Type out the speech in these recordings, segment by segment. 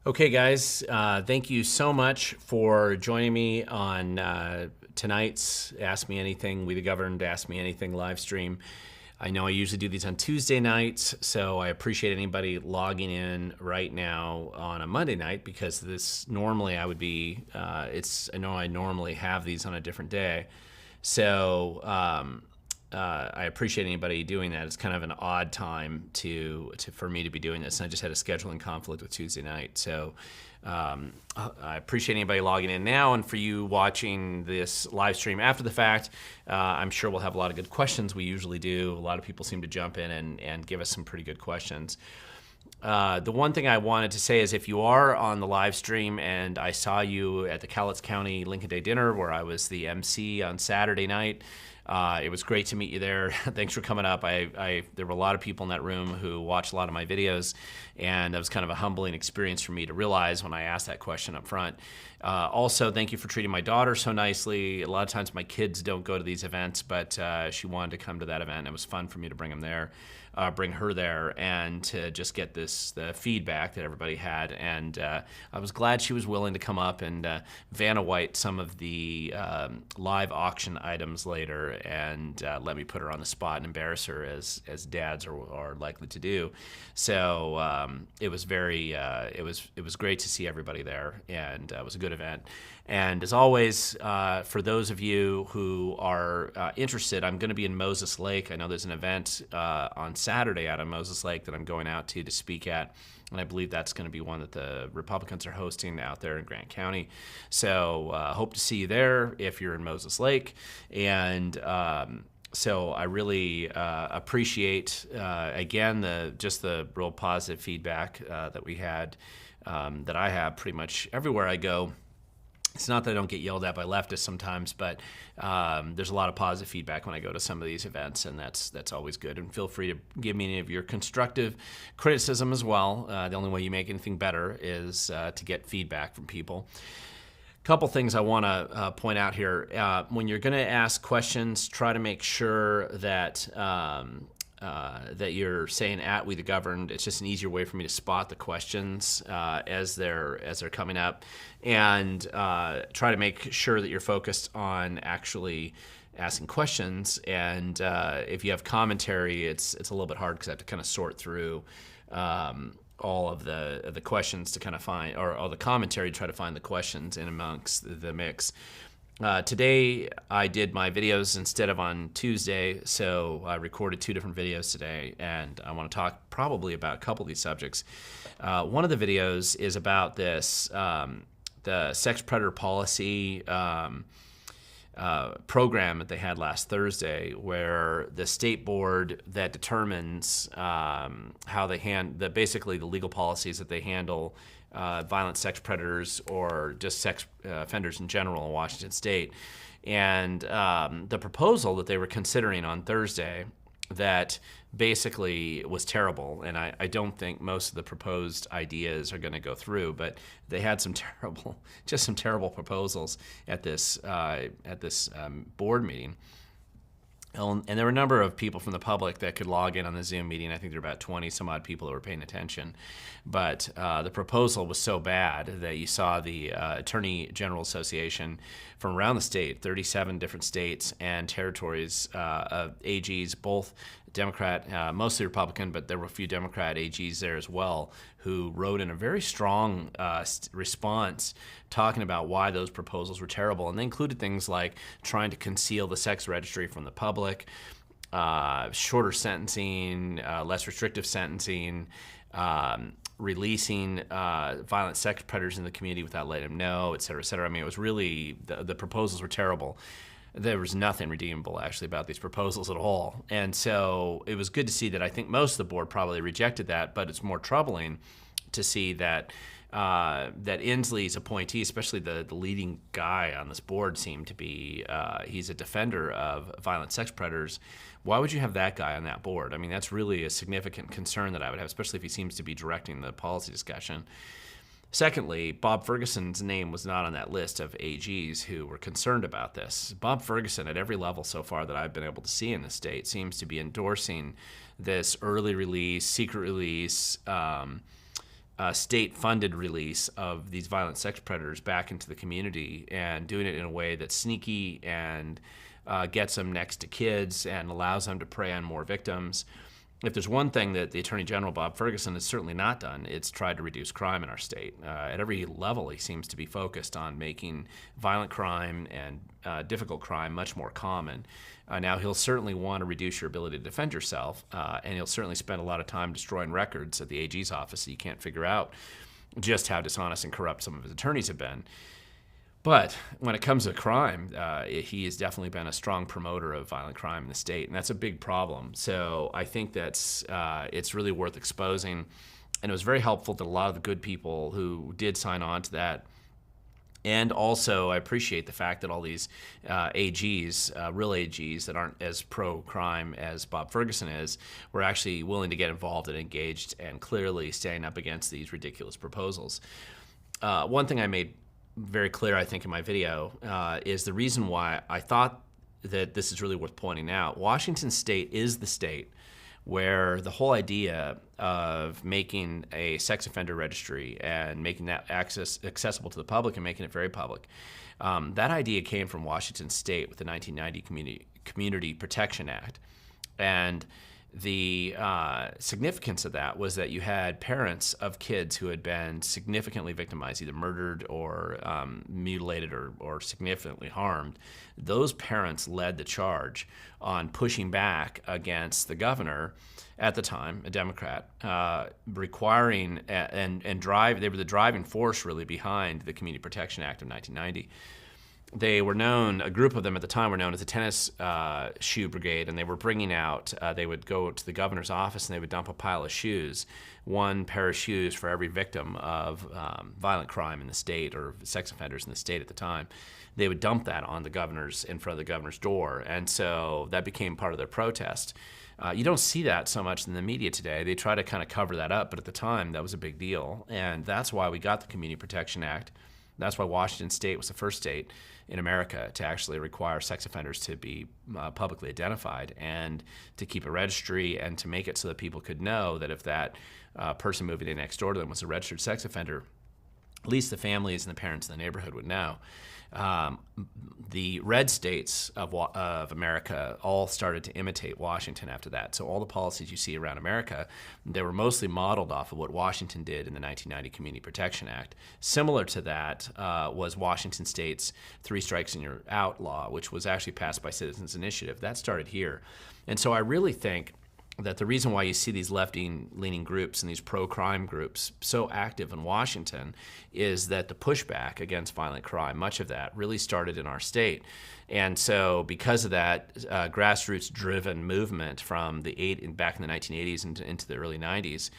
Okay, guys, thank you so much for joining me on tonight's Ask Me Anything, We the Governed Ask Me Anything live stream. I know I usually do these on Tuesday nights, so I appreciate anybody logging in right now on a Monday night because this normally I would be, I know I normally have these on a different day. So I appreciate anybody doing that. It's kind of an odd time for me to be doing this, and I just had a scheduling conflict with Tuesday night. So I appreciate anybody logging in now, and for you watching this live stream after the fact, I'm sure we'll have a lot of good questions. We usually do. A lot of people seem to jump in and give us some pretty good questions. The one thing I wanted to say is if you are on the live stream and I saw you at the Cowlitz County Lincoln Day Dinner where I was the MC on Saturday night, it was great to meet you there. Thanks for coming up. There were a lot of people in that room who watched a lot of my videos, and that was kind of a humbling experience for me to realize when I asked that question up front. Also, thank you for treating my daughter so nicely. A lot of times my kids don't go to these events, but she wanted to come to that event. It was fun for me to bring her there and to just get the feedback that everybody had. And I was glad she was willing to come up and Vanna White some of the live auction items later and let me put her on the spot and embarrass her as dads are likely to do. So it was it was great to see everybody there, and it was a good event. And as always, for those of you who are interested, I'm going to be in Moses Lake. I know there's an event on Saturday out of Moses Lake that I'm going out to speak at. And I believe that's going to be one that the Republicans are hosting out there in Grant County. So hope to see you there if you're in Moses Lake. And so I really appreciate, again, the real positive feedback that we had, that I have pretty much everywhere I go. It's not that I don't get yelled at by leftists sometimes, but there's a lot of positive feedback when I go to some of these events, and that's always good. And feel free to give me any of your constructive criticism as well. The only way you make anything better is to get feedback from people. A couple things I want to point out here. When you're going to ask questions, try to make sure that that you're saying at We the Governed. It's just an easier way for me to spot the questions as they're coming up, and try to make sure that you're focused on actually asking questions. And if you have commentary, it's a little bit hard because I have to kind of sort through all of the questions to kind of find, or all the commentary to try to find the questions in amongst the mix. Today I did my videos instead of on Tuesday, so I recorded 2 different videos today, and I want to talk probably about a couple of these subjects. One of the videos is about this, the sex predator policy program that they had last Thursday, where the state board that determines how they basically the legal policies that they handle violent sex predators or just sex offenders in general in Washington State. And the proposal that they were considering on Thursday that basically was terrible, and I don't think most of the proposed ideas are going to go through, but they had some terrible proposals at this board meeting. And there were a number of people from the public that could log in on the Zoom meeting. I think there were about 20 some odd people that were paying attention. But the proposal was so bad that you saw the Attorney General Association from around the state, 37 different states and territories of AGs, both Democrat, mostly Republican, but there were a few Democrat AGs there as well, who wrote in a very strong response talking about why those proposals were terrible. And they included things like trying to conceal the sex registry from the public, shorter sentencing, less restrictive sentencing, releasing violent sex predators in the community without letting them know, et cetera, et cetera. I mean, it was really, the proposals were terrible. There was nothing redeemable actually about these proposals at all. And so it was good to see that I think most of the board probably rejected that, but it's more troubling to see that that Inslee's appointee, especially the leading guy on this board, seemed to be, he's a defender of violent sex predators. Why would you have that guy on that board? I mean, that's really a significant concern that I would have, especially if he seems to be directing the policy discussion. Secondly, Bob Ferguson's name was not on that list of AGs who were concerned about this. Bob Ferguson, at every level so far that I've been able to see in the state, seems to be endorsing this early release, secret release, state-funded release of these violent sex predators back into the community, and doing it in a way that's sneaky and gets them next to kids and allows them to prey on more victims. If there's one thing that the Attorney General, Bob Ferguson, has certainly not done, it's tried to reduce crime in our state. At every level, he seems to be focused on making violent crime and difficult crime much more common. Now, he'll certainly want to reduce your ability to defend yourself, and he'll certainly spend a lot of time destroying records at the AG's office so you can't figure out just how dishonest and corrupt some of his attorneys have been. But when it comes to crime, he has definitely been a strong promoter of violent crime in the state, and that's a big problem. So I think that's it's really worth exposing, and it was very helpful to a lot of the good people who did sign on to that. And also, I appreciate the fact that all these AGs, real AGs that aren't as pro-crime as Bob Ferguson is, were actually willing to get involved and engaged and clearly standing up against these ridiculous proposals. One thing I made very clear, I think, in my video is the reason why I thought that this is really worth pointing out. Washington State is the state where the whole idea of making a sex offender registry and making that accessible to the public and making it very public, that idea came from Washington State with the 1990 Community Protection Act. And the significance of that was that you had parents of kids who had been significantly victimized, either murdered or mutilated or significantly harmed. Those parents led the charge on pushing back against the governor at the time, a Democrat, requiring and drive. They were the driving force really behind the Community Protection Act of 1990. They were known, a group of them at the time were known as the Tennis Shoe Brigade, and they were bringing out, they would go to the governor's office and they would dump a pile of shoes, one pair of shoes for every victim of violent crime in the state or sex offenders in the state at the time. They would dump that on the governor's, in front of the governor's door, and so that became part of their protest. You don't see that so much in the media today. They try to kind of cover that up, but at the time that was a big deal, and that's why we got the Community Protection Act. That's why Washington State was the first state in America to actually require sex offenders to be publicly identified and to keep a registry and to make it so that people could know that if that person moving in next door to them was a registered sex offender, at least the families and the parents in the neighborhood would know. The red states of America all started to imitate Washington after that. So all the policies you see around America, they were mostly modeled off of what Washington did in the 1990 Community Protection Act. Similar to that was Washington State's 3 Strikes and You're Out law, which was actually passed by Citizens Initiative. That started here. And so I really think that the reason why you see these left-leaning groups and these pro-crime groups so active in Washington is that the pushback against violent crime, much of that really started in our state. And so because of that grassroots-driven movement from back in the 1980s into the early 90s,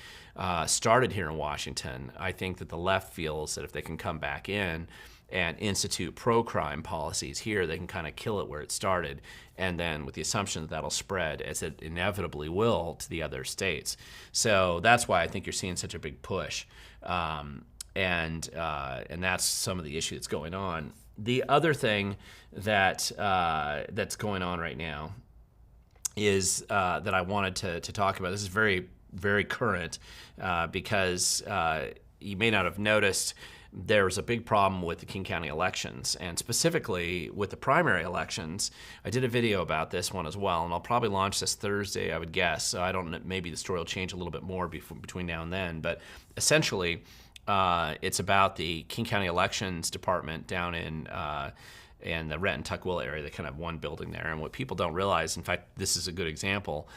started here in Washington, I think that the left feels that if they can come back in and institute pro-crime policies here, they can kind of kill it where it started, and then with the assumption that that'll spread, as it inevitably will, to the other states. So that's why I think you're seeing such a big push, and that's some of the issue that's going on. The other thing that that's going on right now is that I wanted to talk about. This is very, very current because you may not have noticed there's a big problem with the King County elections, and specifically with the primary elections. I did a video about this one as well, and I'll probably launch this Thursday, I would guess. So I don't know, maybe the story will change a little bit more between now and then, but essentially it's about the King County Elections Department down in the Renton Tuckwell area. They kind of have one building there, and what people don't realize, in fact, this is a good example,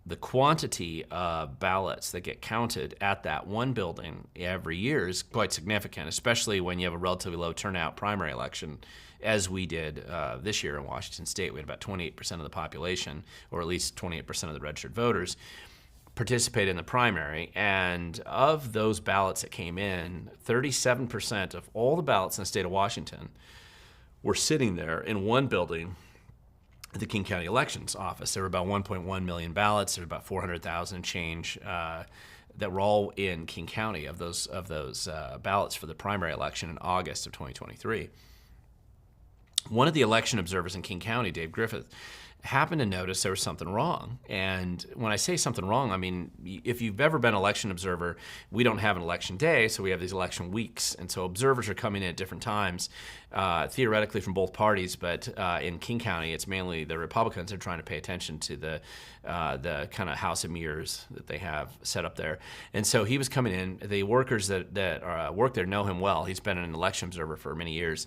the quantity of ballots that get counted at that one building every year is quite significant, especially when you have a relatively low turnout primary election, as we did this year in Washington State. We had about 28% of the population, or at least 28% of the registered voters, participate in the primary. And of those ballots that came in, 37% of all the ballots in the state of Washington were sitting there in one building, the King County Elections Office. There were about 1.1 million ballots. There were about 400,000 change that were all in King County of those ballots for the primary election in August of 2023. One of the election observers in King County, Dave Griffith, happened to notice there was something wrong. And when I say something wrong, I mean, if you've ever been an election observer, we don't have an election day, so we have these election weeks. And so observers are coming in at different times, theoretically from both parties, but in King County, it's mainly the Republicans are trying to pay attention to the kind of house of mirrors that they have set up there. And so he was coming in. The workers that work there know him well. He's been an election observer for many years.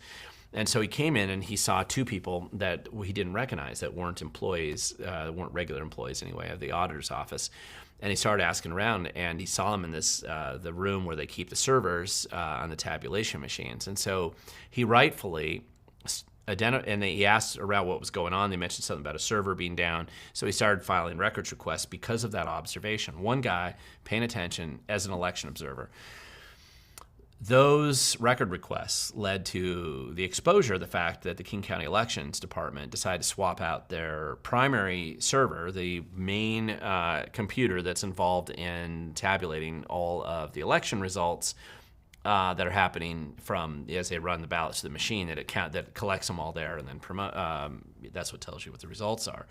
And so he came in and he saw two people that he didn't recognize, that weren't employees, weren't regular employees anyway, of the auditor's office. And he started asking around, and he saw them in this the room where they keep the servers on the tabulation machines. And so he rightfully and he asked around what was going on. They mentioned something about a server being down. So he started filing records requests because of that observation. One guy paying attention as an election observer. Those record requests led to the exposure of the fact that the King County Elections Department decided to swap out their primary server, the main computer that's involved in tabulating all of the election results that are happening from as they run the ballots to the machine, that collects them all there and then that's what tells you what the results are.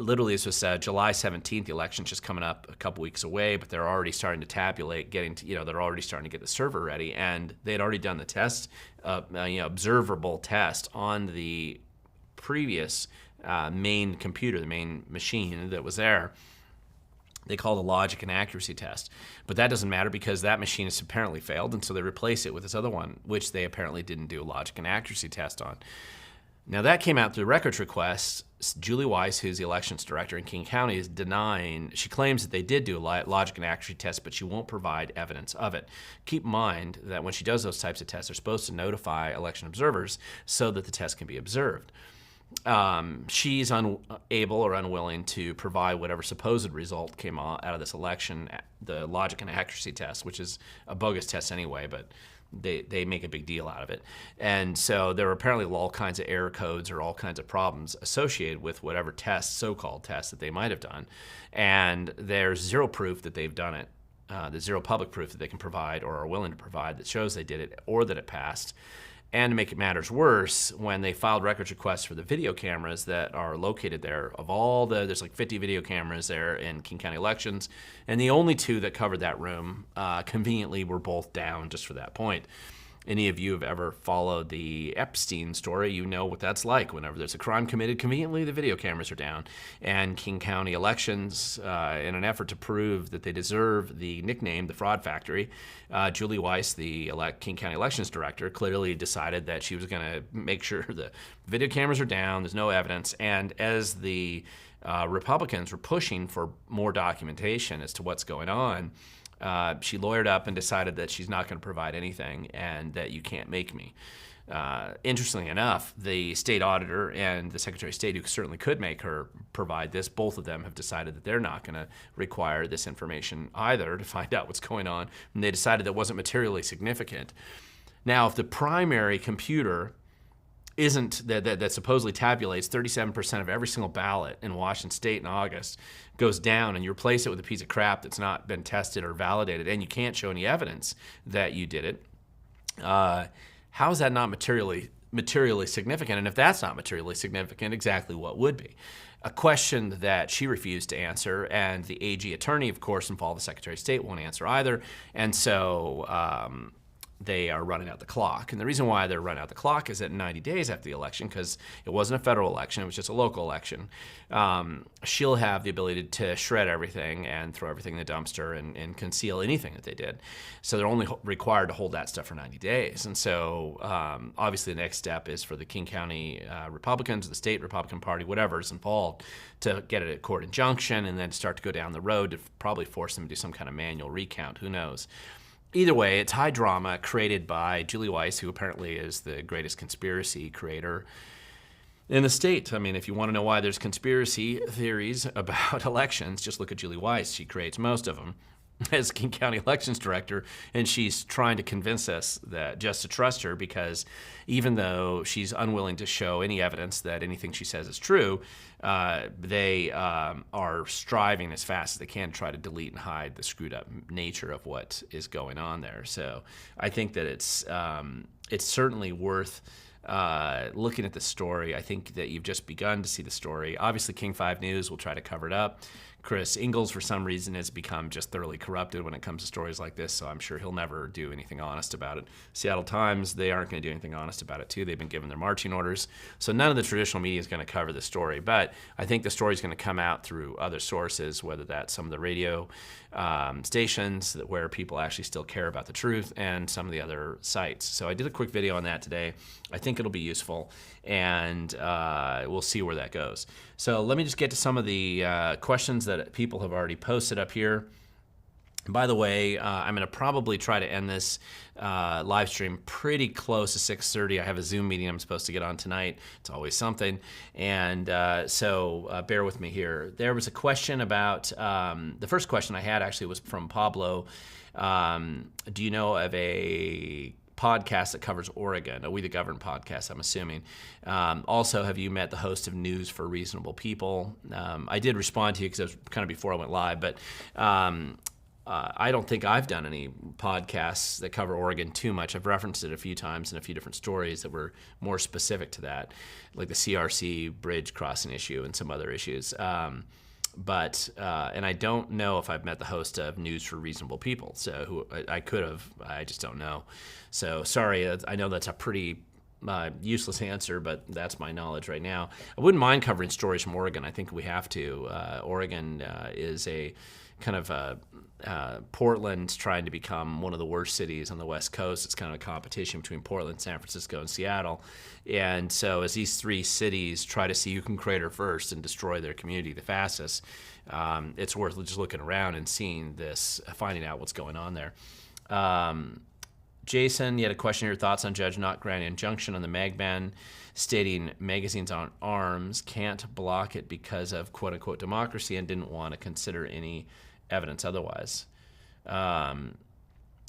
Literally, this was July 17th. The election's just coming up a couple weeks away, but they're already starting to tabulate, they're already starting to get the server ready, and they'd already done the test, observable test on the previous main computer, the main machine that was there. They call it a logic and accuracy test. But that doesn't matter because that machine has apparently failed, and so they replace it with this other one, which they apparently didn't do a logic and accuracy test on. Now, that came out through records requests. Julie Weiss, who's the elections director in King County, is denying. She claims that they did do a logic and accuracy test, but she won't provide evidence of it. Keep in mind that when she does those types of tests, they're supposed to notify election observers so that the test can be observed. She's unable or unwilling to provide whatever supposed result came out of this election, the logic and accuracy test, which is a bogus test anyway, but they make a big deal out of it. And so there were apparently all kinds of error codes or all kinds of problems associated with whatever test, so-called test, that they might have done. And there's zero proof that they've done it. There's zero public proof that they can provide or are willing to provide that shows they did it or that it passed. And to make it matters worse, when they filed records requests for the video cameras that are located there, there's like 50 video cameras there in King County Elections, and the only two that covered that room conveniently were both down just for that point. Any of you have ever followed the Epstein story, you know what that's like. Whenever there's a crime committed, conveniently the video cameras are down. And King County Elections, in an effort to prove that they deserve the nickname, the Fraud Factory, Julie Weiss, the King County Elections Director, clearly decided that she was going to make sure the video cameras are down, there's no evidence. And as the Republicans were pushing for more documentation as to what's going on, she lawyered up and decided that she's not going to provide anything and that you can't make me. Interestingly enough, the state auditor and the Secretary of State, who certainly could make her provide this, both of them have decided that they're not going to require this information either to find out what's going on, and they decided that wasn't materially significant. Now, if the primary computer that supposedly tabulates 37% of every single ballot in Washington State in August goes down, and you replace it with a piece of crap that's not been tested or validated, and you can't show any evidence that you did it, how is that not materially significant? And if that's not materially significant, exactly what would be? A question that she refused to answer, and the AG attorney, of course, involved the Secretary of State, won't answer either, and so they are running out the clock. And the reason why they're running out the clock is that 90 days after the election, because it wasn't a federal election, it was just a local election, she'll have the ability to shred everything and throw everything in the dumpster and conceal anything that they did. So they're only required to hold that stuff for 90 days. And so obviously the next step is for the King County Republicans, the state Republican Party, whatever is involved, to get it at court injunction and then start to go down the road to probably force them to do some kind of manual recount. Who knows? Either way, it's high drama created by Julie Weiss, who apparently is the greatest conspiracy creator in the state. I mean, if you want to know why there's conspiracy theories about elections, just look at Julie Weiss. She creates most of them as King County Elections Director, and she's trying to convince us that just to trust her, because even though she's unwilling to show any evidence that anything she says is true, they are striving as fast as they can to try to delete and hide the screwed up nature of what is going on there. So I think that it's certainly worth looking at the story, I think that you've just begun to see the story. Obviously, King 5 News will try to cover it up. Chris Ingalls, for some reason, has become just thoroughly corrupted when it comes to stories like this, so I'm sure he'll never do anything honest about it. Seattle Times, they aren't going to do anything honest about it, too. They've been given their marching orders, so none of the traditional media is going to cover the story, but I think the story is going to come out through other sources, whether that's some of the radio stations where people actually still care about the truth, and some of the other sites. So I did a quick video on that today. I think it'll be useful, and we'll see where that goes. So let me just get to some of the questions that people have already posted up here. By the way, I'm going to probably try to end this live stream pretty close to 6:30. I have a Zoom meeting I'm supposed to get on tonight. It's always something. And so bear with me here. There was a question about, the first question I had actually was from Pablo. Do you know of a podcast that covers Oregon, a We the Govern podcast, I'm assuming. Also, have you met the host of News for Reasonable People? I did respond to you because it was kind of before I went live, but I don't think I've done any podcasts that cover Oregon too much. I've referenced it a few times in a few different stories that were more specific to that, like the CRC bridge crossing issue and some other issues. And I don't know if I've met the host of News for Reasonable People. So who I could have, I just don't know. So sorry, I know that's a pretty useless answer, but that's my knowledge right now. I wouldn't mind covering stories from Oregon. I think we have to. Oregon is a kind of Portland's trying to become one of the worst cities on the West Coast. It's kind of a competition between Portland, San Francisco, and Seattle. And so as these three cities try to see who can crater first and destroy their community the fastest, it's worth just looking around and seeing this, finding out what's going on there. Jason, you had a question here. Thoughts on Judge not granting injunction on the mag ban, stating magazines on arms can't block it because of quote-unquote democracy and didn't want to consider any evidence otherwise. I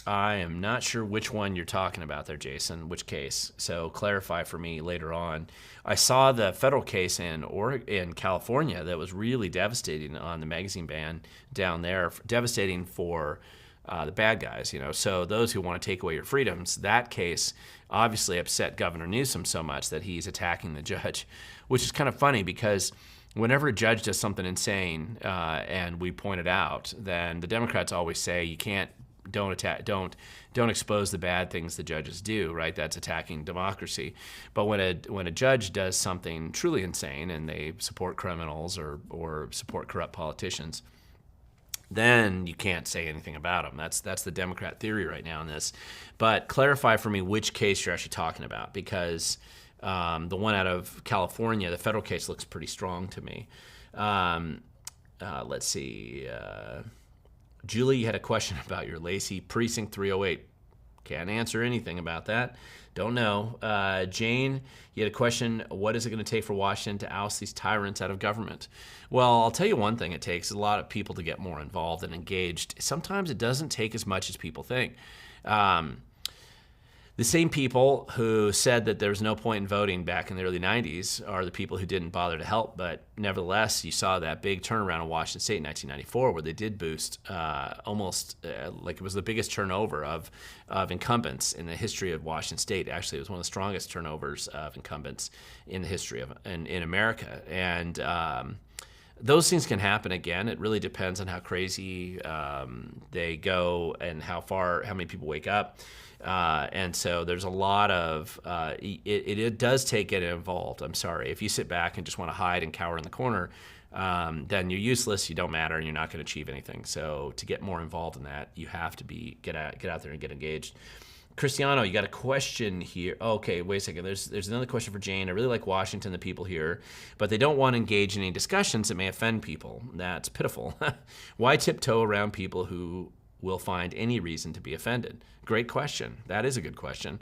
am not sure which one you're talking about there, Jason, which case. So clarify for me later on. I saw the federal case in California that was really devastating on the magazine ban down there, devastating for the bad guys, So those who want to take away your freedoms, that case obviously upset Governor Newsom so much that he's attacking the judge, which is kind of funny because whenever a judge does something insane and we point it out, then the Democrats always say don't expose the bad things the judges do, right? That's attacking democracy. But when a judge does something truly insane and they support criminals or support corrupt politicians, then you can't say anything about them. That's the Democrat theory right now in this. But clarify for me which case you're actually talking about, because the one out of California, the federal case, looks pretty strong to me. Let's see. Julie, you had a question about your Lacey Precinct 308. Can't answer anything about that. Don't know. Jane, you had a question. What is it going to take for Washington to oust these tyrants out of government? Well, I'll tell you one thing it takes: a lot of people to get more involved and engaged. Sometimes it doesn't take as much as people think. The same people who said that there was no point in voting back in the early 90s are the people who didn't bother to help. But nevertheless, you saw that big turnaround in Washington State in 1994 where they did boost almost like it was the biggest turnover of incumbents in the history of Washington State. Actually, it was one of the strongest turnovers of incumbents in the history of in America. And those things can happen again. It really depends on how crazy they go and how many people wake up. And so there's a lot of, it does take getting involved. I'm sorry. If you sit back and just want to hide and cower in the corner, then you're useless, you don't matter, and you're not going to achieve anything. So to get more involved in that, you have to get out there and get engaged. Cristiano, you got a question here. Okay, wait a second. There's another question for Jane. I really like Washington, the people here, but they don't want to engage in any discussions that may offend people. That's pitiful. Why tiptoe around people who will find any reason to be offended? Great question. That is a good question.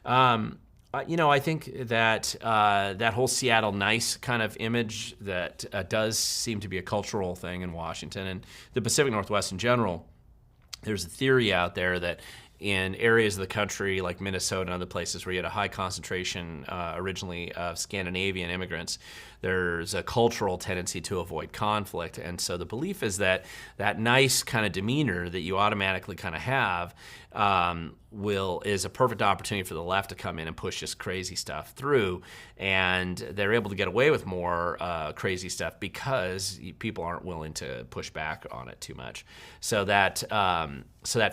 I think that that whole Seattle nice kind of image that does seem to be a cultural thing in Washington and the Pacific Northwest in general. There's a theory out there that in areas of the country like Minnesota and other places where you had a high concentration originally of Scandinavian immigrants, there's a cultural tendency to avoid conflict. And so the belief is that that nice kind of demeanor that you automatically kind of have is a perfect opportunity for the left to come in and push this crazy stuff through, and they're able to get away with more crazy stuff because people aren't willing to push back on it too much. So that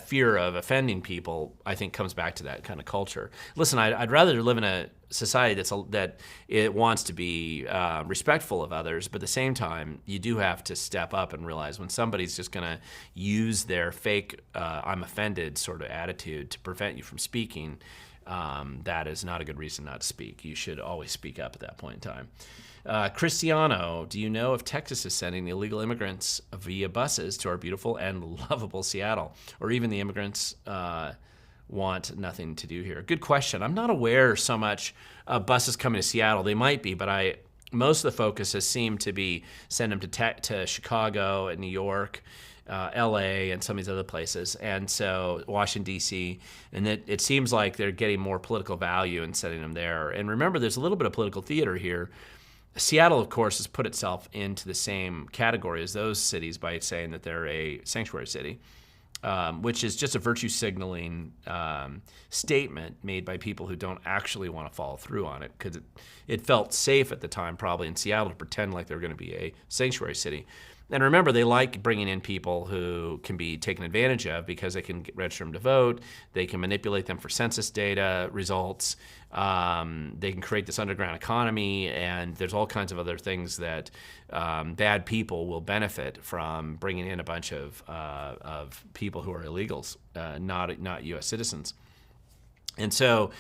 fear of offending people, I think, comes back to that kind of culture. Listen, I'd rather live in a society that it wants to be respectful of others, but at the same time, you do have to step up and realize when somebody's just going to use their fake "I'm offended" sort of attitude to prevent you from speaking, that is not a good reason not to speak. You should always speak up at that point in time. Cristiano, do you know if Texas is sending illegal immigrants via buses to our beautiful and lovable Seattle, or even the immigrants want nothing to do here? Good question. I'm not aware so much of buses coming to Seattle. They might be, but most of the focus has seemed to be send them to Chicago and New York, LA, and some of these other places, and so Washington, D.C., and it seems like they're getting more political value in sending them there. And remember, there's a little bit of political theater here. Seattle, of course, has put itself into the same category as those cities by saying that they're a sanctuary city, which is just a virtue signaling statement made by people who don't actually want to follow through on it, because it felt safe at the time probably in Seattle to pretend like they're going to be a sanctuary city. And remember, they like bringing in people who can be taken advantage of because they can register them to vote, they can manipulate them for census data results, they can create this underground economy, and there's all kinds of other things that bad people will benefit from bringing in a bunch of people who are illegals, not U.S. citizens. And so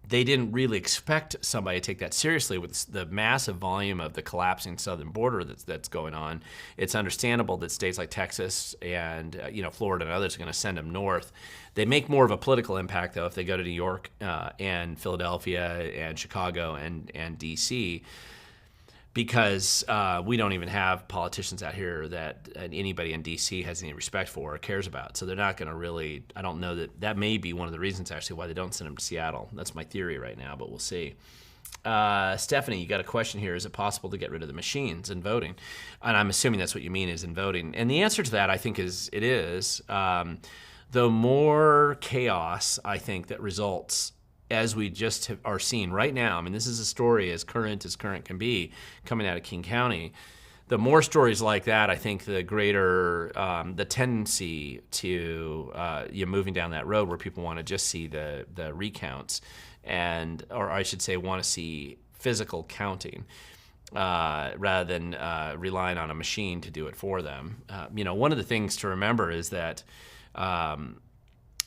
they didn't really expect somebody to take that seriously with the massive volume of the collapsing southern border that's going on. It's understandable that states like Texas and Florida and others are going to send them north. They make more of a political impact, though, if they go to New York and Philadelphia and Chicago and D.C., because we don't even have politicians out here that anybody in D.C. has any respect for or cares about. So they're not going to really, I don't know that may be one of the reasons, actually, why they don't send them to Seattle. That's my theory right now, but we'll see. Stephanie, you got a question here. Is it possible to get rid of the machines in voting? And I'm assuming that's what you mean is in voting. And the answer to that, I think, is it is. The more chaos, I think, that results as we just are seeing right now. I mean, this is a story as current can be coming out of King County. The more stories like that, I think the greater the tendency to you moving down that road where people want to just see the recounts, or I should say want to see physical counting rather than relying on a machine to do it for them. One of the things to remember is that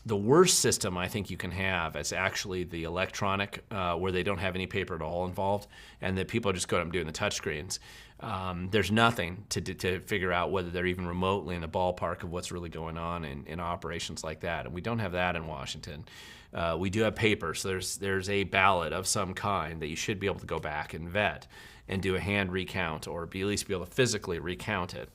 the worst system I think you can have is actually the electronic, where they don't have any paper at all involved, and that people just go up and doing the touchscreens. There's nothing to figure out whether they're even remotely in the ballpark of what's really going on in operations like that, and we don't have that in Washington. We do have paper, so there's a ballot of some kind that you should be able to go back and vet and do a hand recount, or at least be able to physically recount it.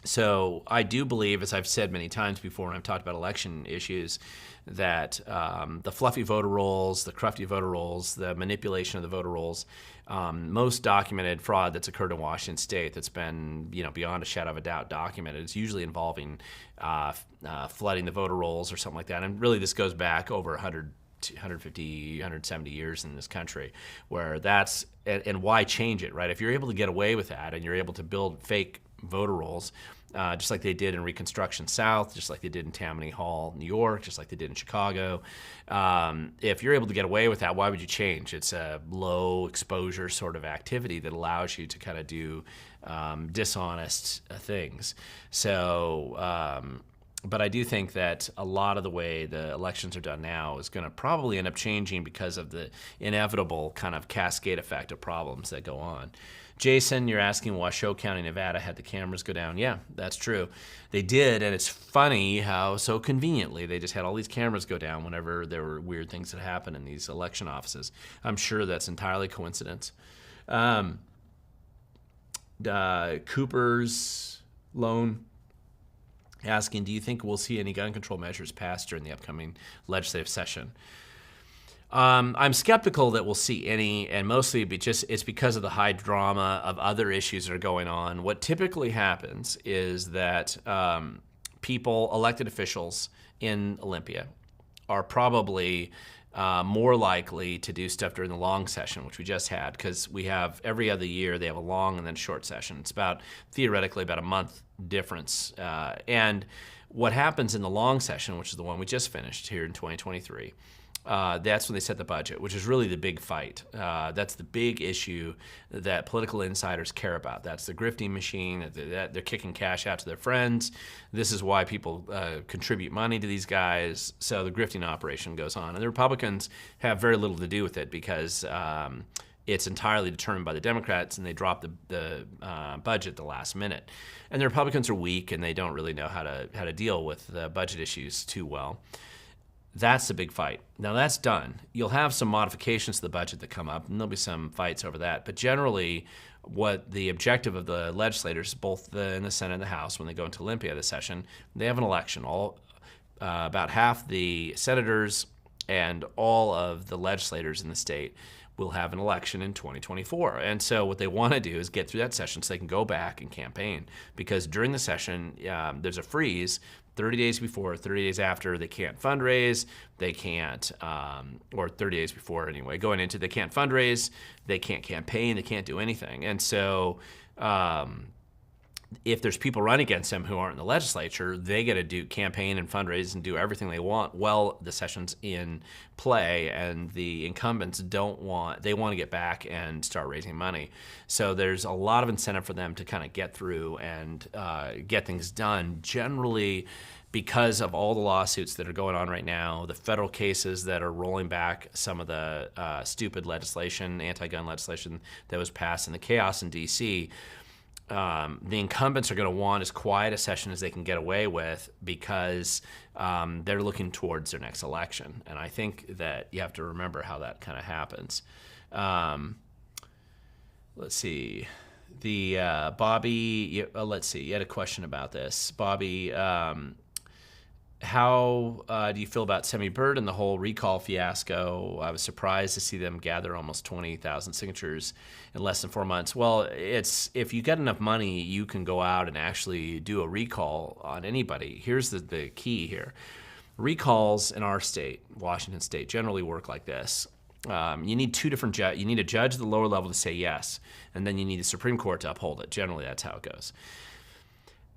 So I do believe, as I've said many times before when I've talked about election issues, that the fluffy voter rolls, the crufty voter rolls, the manipulation of the voter rolls, most documented fraud that's occurred in Washington State that's been, beyond a shadow of a doubt documented, it's usually involving flooding the voter rolls or something like that. And really this goes back over 150, 170 years in this country, where that's, and why change it, right? If you're able to get away with that and you're able to build fake voter rolls, just like they did in Reconstruction South, just like they did in Tammany Hall, New York, just like they did in Chicago. If you're able to get away with that, why would you change? It's a low exposure sort of activity that allows you to kind of do dishonest things. So, but I do think that a lot of the way the elections are done now is going to probably end up changing because of the inevitable kind of cascade effect of problems that go on. Jason, you're asking Washoe County, Nevada had the cameras go down. Yeah, that's true. They did, and it's funny how so conveniently they just had all these cameras go down whenever there were weird things that happened in these election offices. I'm sure that's entirely coincidence. Cooper's loan asking, do you think we'll see any gun control measures passed during the upcoming legislative session? I'm skeptical that we'll see any, and mostly it's because of the high drama of other issues that are going on. What typically happens is that people, elected officials in Olympia, are probably more likely to do stuff during the long session, which we just had, because we have every other year they have a long and then short session. It's theoretically about a month difference. And what happens in the long session, which is the one we just finished here in 2023, that's when they set the budget, which is really the big fight. That's the big issue that political insiders care about. That's the grifting machine. They're kicking cash out to their friends. This is why people contribute money to these guys. So the grifting operation goes on. And the Republicans have very little to do with it because it's entirely determined by the Democrats, and they drop the budget at the last minute. And the Republicans are weak, and they don't really know how to deal with the budget issues too well. That's the big fight. Now that's done. You'll have some modifications to the budget that come up, and there'll be some fights over that. But generally, what the objective of the legislators, both in the Senate and the House, when they go into Olympia this session, they have an election. About half the senators and all of the legislators in the state will have an election in 2024. And so what they want to do is get through that session so they can go back and campaign. Because during the session, there's a freeze 30 days before, 30 days after. They can't fundraise, they can't, or 30 days before anyway, going into, they can't fundraise, they can't campaign, they can't do anything. And so if there's people running against them who aren't in the legislature, they get to do campaign and fundraise and do everything they want while the session's in play, and the incumbents want to get back and start raising money. So there's a lot of incentive for them to kind of get through and get things done. Generally, because of all the lawsuits that are going on right now, the federal cases that are rolling back some of the stupid legislation, anti-gun legislation that was passed, and the chaos in D.C., the incumbents are going to want as quiet a session as they can get away with, because they're looking towards their next election. And I think that you have to remember how that kind of happens. Let's see. Bobby, let's see. You had a question about this. Bobby, how do you feel about Semi Bird and the whole recall fiasco? I was surprised to see them gather almost 20,000 signatures in less than 4 months. Well, if you get enough money, you can go out and actually do a recall on anybody. Here's the key here. Recalls in our state, Washington State, generally work like this. You need two different judges. You need a judge at the lower level to say yes, and then you need the Supreme Court to uphold it. Generally, that's how it goes.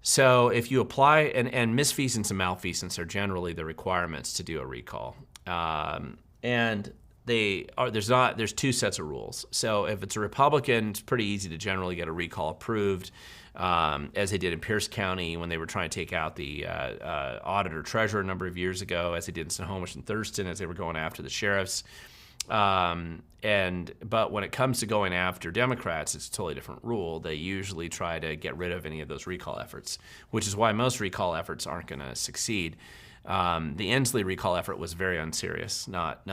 So if you apply, and misfeasance and malfeasance are generally the requirements to do a recall. And there's two sets of rules. So if it's a Republican, it's pretty easy to generally get a recall approved, as they did in Pierce County when they were trying to take out the auditor treasurer a number of years ago, as they did in Snohomish and Thurston as they were going after the sheriffs. But when it comes to going after Democrats, it's a totally different rule. They usually try to get rid of any of those recall efforts, which is why most recall efforts aren't going to succeed. The Inslee recall effort was very unserious, not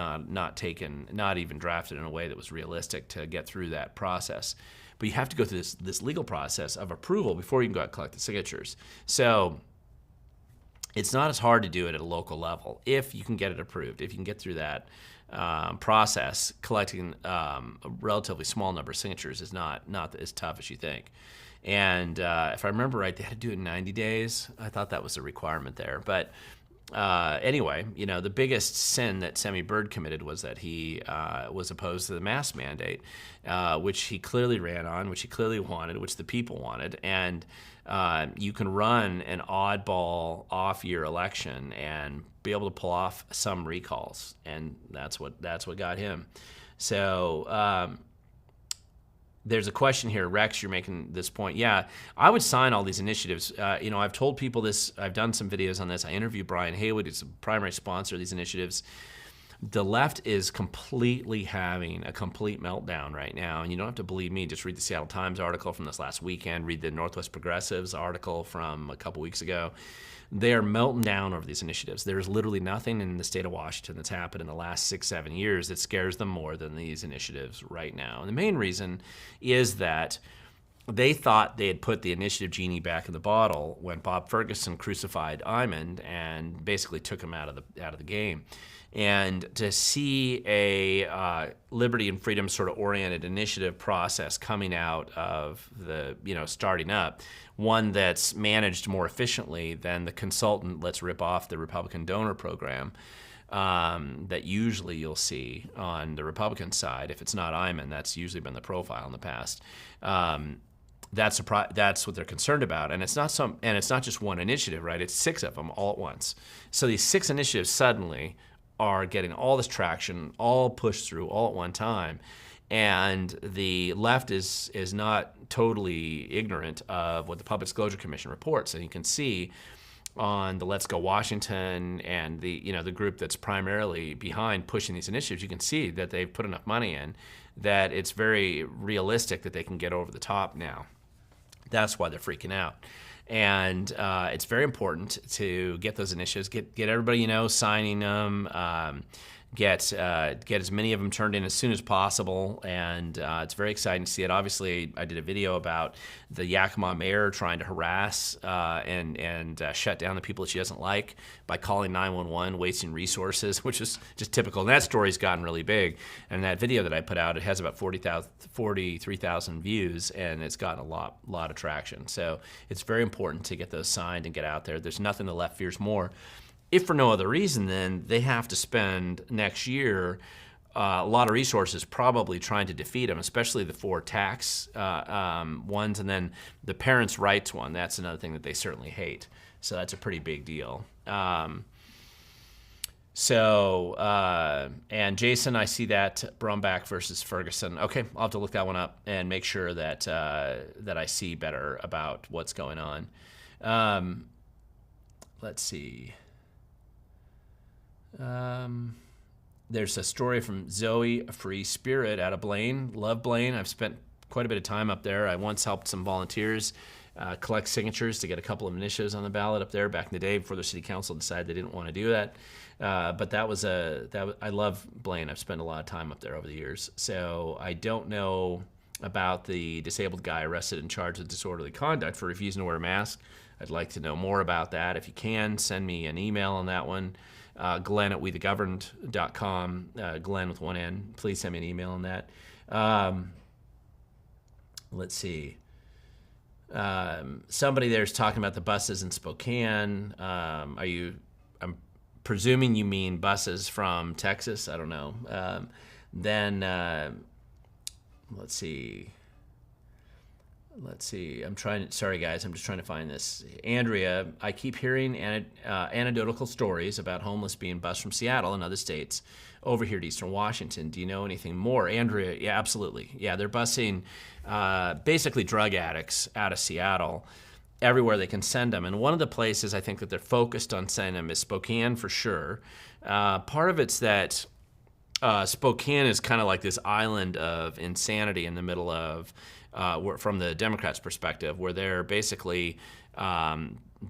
taken, not even drafted in a way that was realistic to get through that process. But you have to go through this legal process of approval before you can go out and collect the signatures. So it's not as hard to do it at a local level if you can get it approved, if you can get through that process. Collecting a relatively small number of signatures is not as tough as you think. And if I remember right, they had to do it in 90 days. I thought that was a requirement there. But anyway, the biggest sin that Semi Bird committed was that he was opposed to the mask mandate, which he clearly ran on, which he clearly wanted, which the people wanted. And you can run an oddball off-year election and be able to pull off some recalls, and that's what got him. So there's a question here, Rex. You're making this point. Yeah, I would sign all these initiatives. I've told people this. I've done some videos on this. I interviewed Brian Haywood, who's the primary sponsor of these initiatives. The left is completely having a complete meltdown right now, and you don't have to believe me. Just read the Seattle Times article from this last weekend. Read the Northwest Progressives article from a couple weeks ago. They are melting down over these initiatives. There's literally nothing in the state of Washington that's happened in the last 6-7 years that scares them more than these initiatives right now. And the main reason is that they thought they had put the initiative genie back in the bottle when Bob Ferguson crucified Eyman and basically took him out of the game. And to see a liberty and freedom sort of oriented initiative process coming out of the, starting up, one that's managed more efficiently than the consultant, let's rip off the Republican donor program, that usually you'll see on the Republican side. If it's not Eyman, that's usually been the profile in the past. That's what they're concerned about, and it's not just one initiative, right? It's 6 of them all at once. So these 6 initiatives suddenly are getting all this traction, all pushed through all at one time, and the left is not totally ignorant of what the Public Disclosure Commission reports, and you can see on the Let's Go Washington and the group that's primarily behind pushing these initiatives, you can see that they've put enough money in that it's very realistic that they can get over the top now. That's why they're freaking out. And it's very important to get those initiatives, get everybody signing them, get as many of them turned in as soon as possible, and it's very exciting to see it. Obviously, I did a video about the Yakima mayor trying to harass and shut down the people that she doesn't like by calling 911, wasting resources, which is just typical. And that story's gotten really big. And that video that I put out, it has about 43,000 views, and it's gotten a lot of traction. So it's very important to get those signed and get out there. There's nothing the left fears more. If for no other reason, then they have to spend next year a lot of resources probably trying to defeat them, especially the 4 tax ones, and then the parents' rights one. That's another thing that they certainly hate. So that's a pretty big deal. And Jason, I see that Brombach versus Ferguson. Okay, I'll have to look that one up and make sure that that I see better about what's going on. Let's see. There's a story from Zoe, a free spirit out of Blaine. Love Blaine. I've spent quite a bit of time up there. I once helped some volunteers collect signatures to get a couple of initiatives on the ballot up there back in the day before the city council decided they didn't want to do that. But I love Blaine. I've spent a lot of time up there over the years. So I don't know about the disabled guy arrested and charged with disorderly conduct for refusing to wear a mask. I'd like to know more about that. If you can, send me an email on that one. Glen at wethegoverned.com, Glen with one N. Please send me an email on that. Let's see. Somebody there's talking about the buses in Spokane. I'm presuming you mean buses from Texas. I don't know. Let's see. Sorry guys, I'm just trying to find this. Andrea, I keep hearing anecdotal stories about homeless being bused from Seattle and other states over here to Eastern Washington. Do you know anything more? Andrea, yeah, absolutely. Yeah, they're busing basically drug addicts out of Seattle everywhere they can send them. And one of the places I think that they're focused on sending them is Spokane for sure. Part of it's that Spokane is kind of like this island of insanity in the middle of from the Democrats' perspective, where they're basically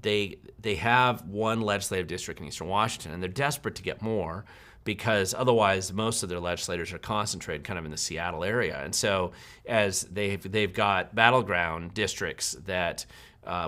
they have one legislative district in Eastern Washington, and they're desperate to get more because otherwise most of their legislators are concentrated kind of in the Seattle area. And so as they've got battleground districts that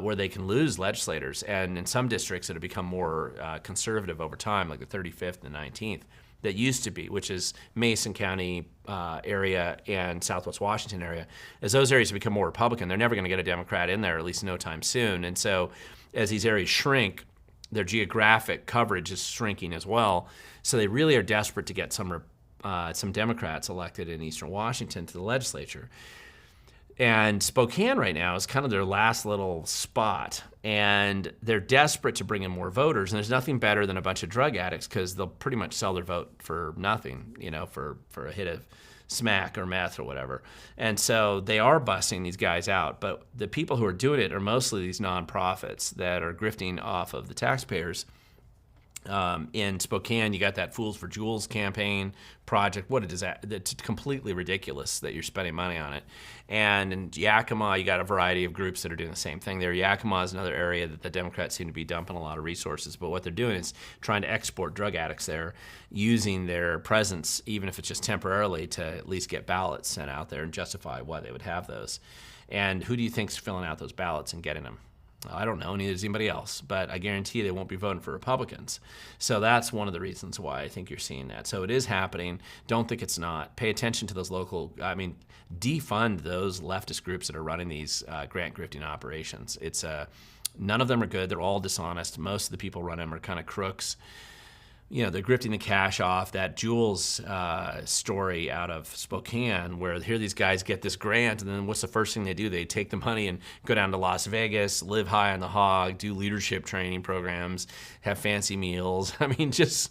where they can lose legislators, and in some districts that have become more conservative over time, like the 35th and the 19th. That used to be, which is Mason County area and Southwest Washington area. As those areas become more Republican, they're never going to get a Democrat in there, at least no time soon. And so as these areas shrink, their geographic coverage is shrinking as well. So they really are desperate to get some Democrats elected in Eastern Washington to the legislature. And Spokane right now is kind of their last little spot, and they're desperate to bring in more voters. And there's nothing better than a bunch of drug addicts because they'll pretty much sell their vote for nothing, for a hit of smack or meth or whatever. And so they are busing these guys out. But the people who are doing it are mostly these nonprofits that are grifting off of the taxpayers. In Spokane, you got that Fools for Jewels campaign project. What a disaster. It's completely ridiculous that you're spending money on it. And in Yakima, you got a variety of groups that are doing the same thing there. Yakima is another area that the Democrats seem to be dumping a lot of resources. But what they're doing is trying to export drug addicts there, using their presence, even if it's just temporarily, to at least get ballots sent out there and justify why they would have those. And who do you think's filling out those ballots and getting them? I don't know, neither does anybody else, but I guarantee they won't be voting for Republicans. So that's one of the reasons why I think you're seeing that. So it is happening. Don't think it's not. Pay attention to those defund those leftist groups that are running these grant grifting operations. None of them are good. They're all dishonest. Most of the people running them are kind of crooks. They're grifting the cash off. That Jules story out of Spokane, where here these guys get this grant, and then what's the first thing they do? They take the money and go down to Las Vegas, live high on the hog, do leadership training programs, have fancy meals. Just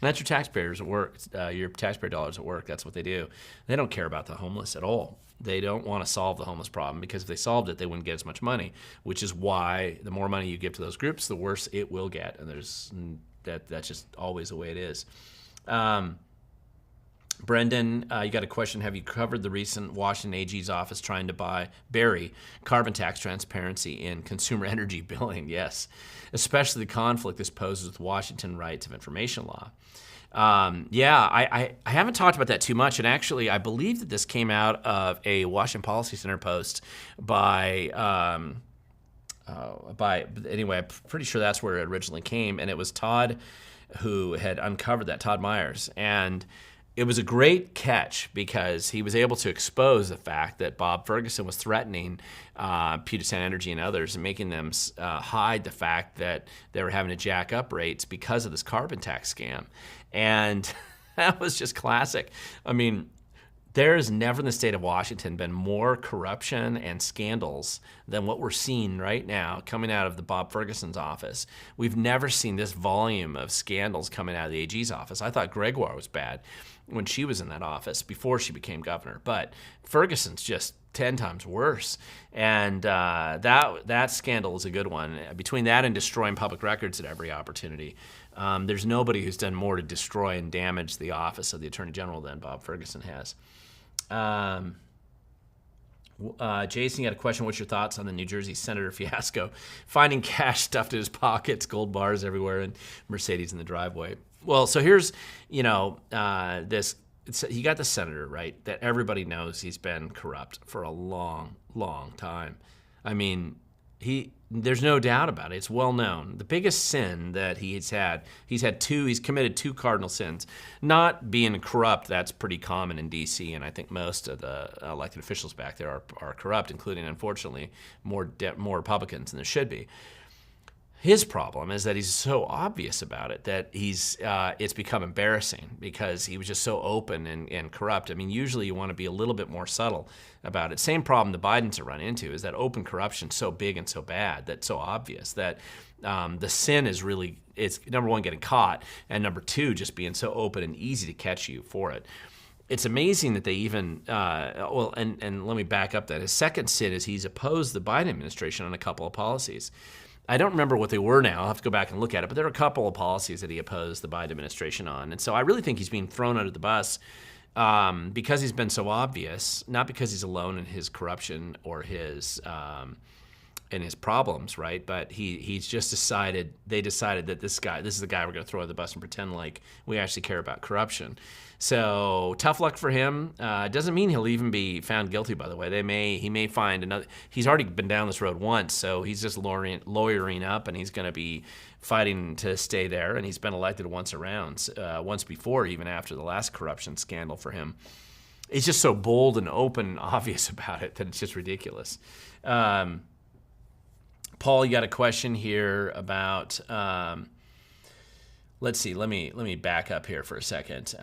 that's your taxpayers at work, your taxpayer dollars at work. That's what they do. They don't care about the homeless at all. They don't want to solve the homeless problem, because if they solved it, they wouldn't get as much money, which is why the more money you give to those groups, the worse it will get. And that's just always the way it is. Brendan, you got a question. Have you covered the recent Washington AG's office trying to bury carbon tax transparency in consumer energy billing? Yes, especially the conflict this poses with Washington rights of information law. I haven't talked about that too much, and actually I believe that this came out of a Washington Policy Center post by anyway, I'm pretty sure that's where it originally came, and it was Todd who had uncovered that, Todd Myers. And it was a great catch, because he was able to expose the fact that Bob Ferguson was threatening Puget Sound Energy and others, and making them hide the fact that they were having to jack up rates because of this carbon tax scam. And that was just classic. There has never in the state of Washington been more corruption and scandals than what we're seeing right now coming out of the Bob Ferguson's office. We've never seen this volume of scandals coming out of the AG's office. I thought Gregoire was bad when she was in that office before she became governor, but Ferguson's just 10 times worse. And that scandal is a good one. Between that and destroying public records at every opportunity, there's nobody who's done more to destroy and damage the office of the Attorney General than Bob Ferguson has. Jason, you got a question. What's your thoughts on the New Jersey senator fiasco? Finding cash stuffed in his pockets, gold bars everywhere, and Mercedes in the driveway. Well, so here's, you got the senator, right, that everybody knows he's been corrupt for a long, long time. There's no doubt about it. It's well known. The biggest sin that he's committed two cardinal sins. Not being corrupt, that's pretty common in D.C., and I think most of the elected officials back there are corrupt, including, unfortunately, more Republicans than there should be. His problem is that he's so obvious about it that it's become embarrassing, because he was just so open and corrupt. Usually you want to be a little bit more subtle about it. Same problem the Bidens are running into is that open corruption so big and so bad, that's so obvious that the sin is really, it's number one, getting caught, and number two, just being so open and easy to catch you for it. It's amazing that they even, and let me back up that. His second sin is he's opposed the Biden administration on a couple of policies. I don't remember what they were now. I'll have to go back and look at it. But there are a couple of policies that he opposed the Biden administration on. And so I really think he's being thrown under the bus because he's been so obvious, not because he's alone in his corruption or his problems, right? But he's just they decided that this is the guy we're going to throw under the bus and pretend like we actually care about corruption. So tough luck for him. Doesn't mean he'll even be found guilty, by the way. He may find another. He's already been down this road once, so he's just lawyering up, and he's going to be fighting to stay there. And he's been elected once before, even after the last corruption scandal for him. He's just so bold and open and obvious about it that it's just ridiculous. Paul, you got a question here about. Let's see. Let me back up here for a second.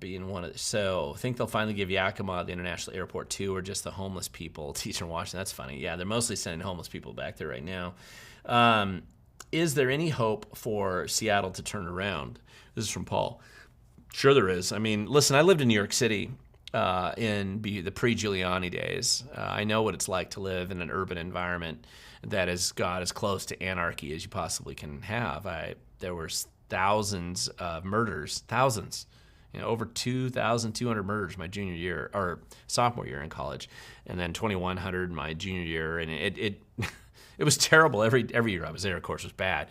Think they'll finally give Yakima the international airport too, or just the homeless people teaching Washington? That's funny. Yeah, they're mostly sending homeless people back there right now. Is there any hope for Seattle to turn around? This is from Paul. Sure there is. Listen, I lived in New York City in the pre-Giuliani days. I know what it's like to live in an urban environment that has got as close to anarchy as you possibly can have. There were thousands of murders, over 2,200 murders my junior year or sophomore year in college, and then 2,100 my junior year, and it was terrible. Every year I was there, of course, was bad,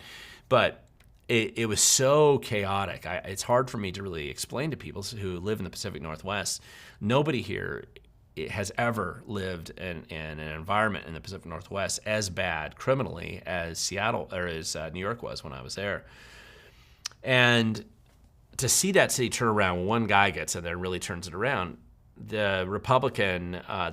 but it was so chaotic. It's hard for me to really explain to people who live in the Pacific Northwest. Nobody here has ever lived in an environment in the Pacific Northwest as bad criminally as Seattle or as New York was when I was there. And to see that city turn around when one guy gets in there and really turns it around, the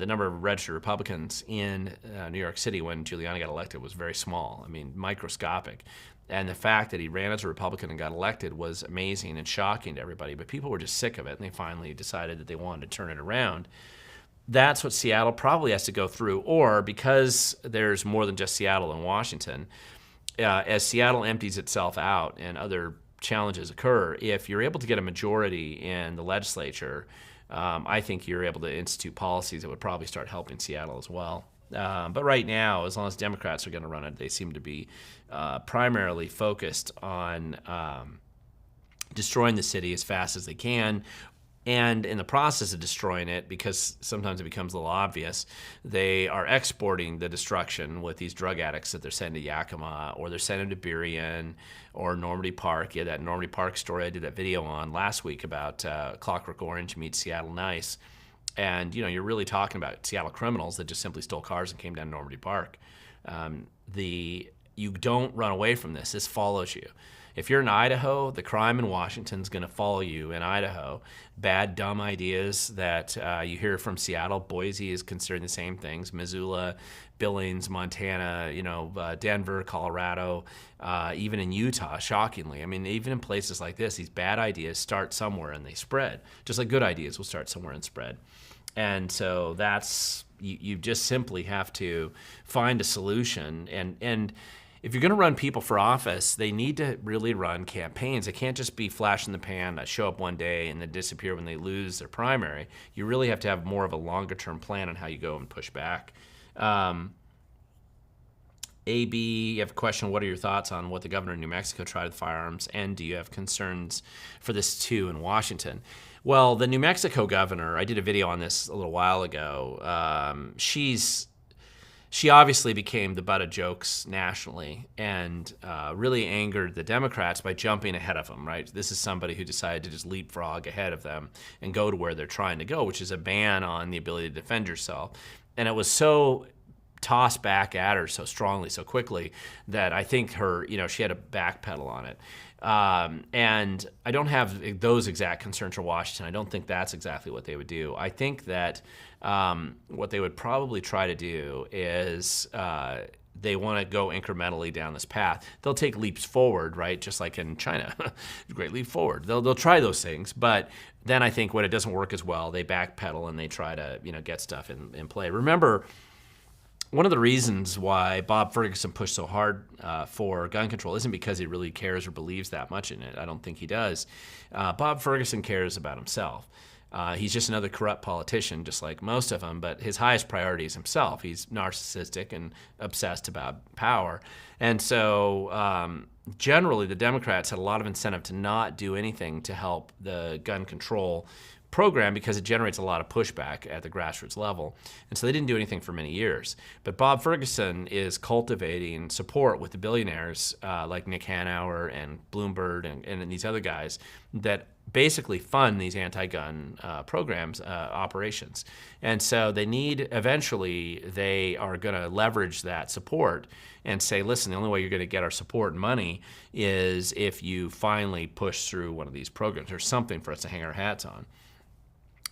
number of registered Republicans in New York City when Giuliani got elected was very small. I mean, microscopic. And the fact that he ran as a Republican and got elected was amazing and shocking to everybody. But people were just sick of it, and they finally decided that they wanted to turn it around. That's what Seattle probably has to go through. Or because there's more than just Seattle and Washington, as Seattle empties itself out and other challenges occur, if you're able to get a majority in the legislature, I think you're able to institute policies that would probably start helping Seattle as well. But right now, as long as Democrats are going to run it, they seem to be primarily focused on destroying the city as fast as they can. And in the process of destroying it, because sometimes it becomes a little obvious, they are exporting the destruction with these drug addicts that they're sending to Yakima, or they're sending to Burien or Normandy Park. Yeah, that Normandy Park story I did that video on last week about Clockwork Orange meets Seattle Nice. And, you're really talking about Seattle criminals that just simply stole cars and came down to Normandy Park. You don't run away from this. This follows you. If you're in Idaho, the crime in Washington is going to follow you in Idaho. Bad, dumb ideas that you hear from Seattle. Boise is considering the same things. Missoula, Billings, Montana, Denver, Colorado, even in Utah, shockingly. I mean, even in places like this, these bad ideas start somewhere and they spread. Just like good ideas will start somewhere and spread. And so you just simply have to find a solution. And if you're going to run people for office, they need to really run campaigns. They can't just be flash in the pan, show up one day and then disappear when they lose their primary. You really have to have more of a longer-term plan on how you go and push back. AB, you have a question, what are your thoughts on what the governor of New Mexico tried with firearms, and do you have concerns for this too in Washington? Well, the New Mexico governor, I did a video on this a little while ago. She obviously became the butt of jokes nationally and really angered the Democrats by jumping ahead of them, right? This is somebody who decided to just leapfrog ahead of them and go to where they're trying to go, which is a ban on the ability to defend yourself. And it was so tossed back at her so strongly, so quickly, that I think she had to backpedal on it. And I don't have those exact concerns for Washington. I don't think that's exactly what they would do. I think that what they would probably try to do is they want to go incrementally down this path. They'll take leaps forward, right? Just like in China, great leap forward. They'll try those things, but then I think when it doesn't work as well, they backpedal and they try to get stuff in play. Remember, one of the reasons why Bob Ferguson pushed so hard for gun control isn't because he really cares or believes that much in it. I don't think he does. Bob Ferguson cares about himself. He's just another corrupt politician, just like most of them, but his highest priority is himself. He's narcissistic and obsessed about power. And so generally, the Democrats had a lot of incentive to not do anything to help the gun control program because it generates a lot of pushback at the grassroots level. And so they didn't do anything for many years. But Bob Ferguson is cultivating support with the billionaires like Nick Hanauer and Bloomberg and these other guys that basically fund these anti-gun programs, operations. And so eventually they are going to leverage that support and say, listen, the only way you're going to get our support and money is if you finally push through one of these programs or something for us to hang our hats on.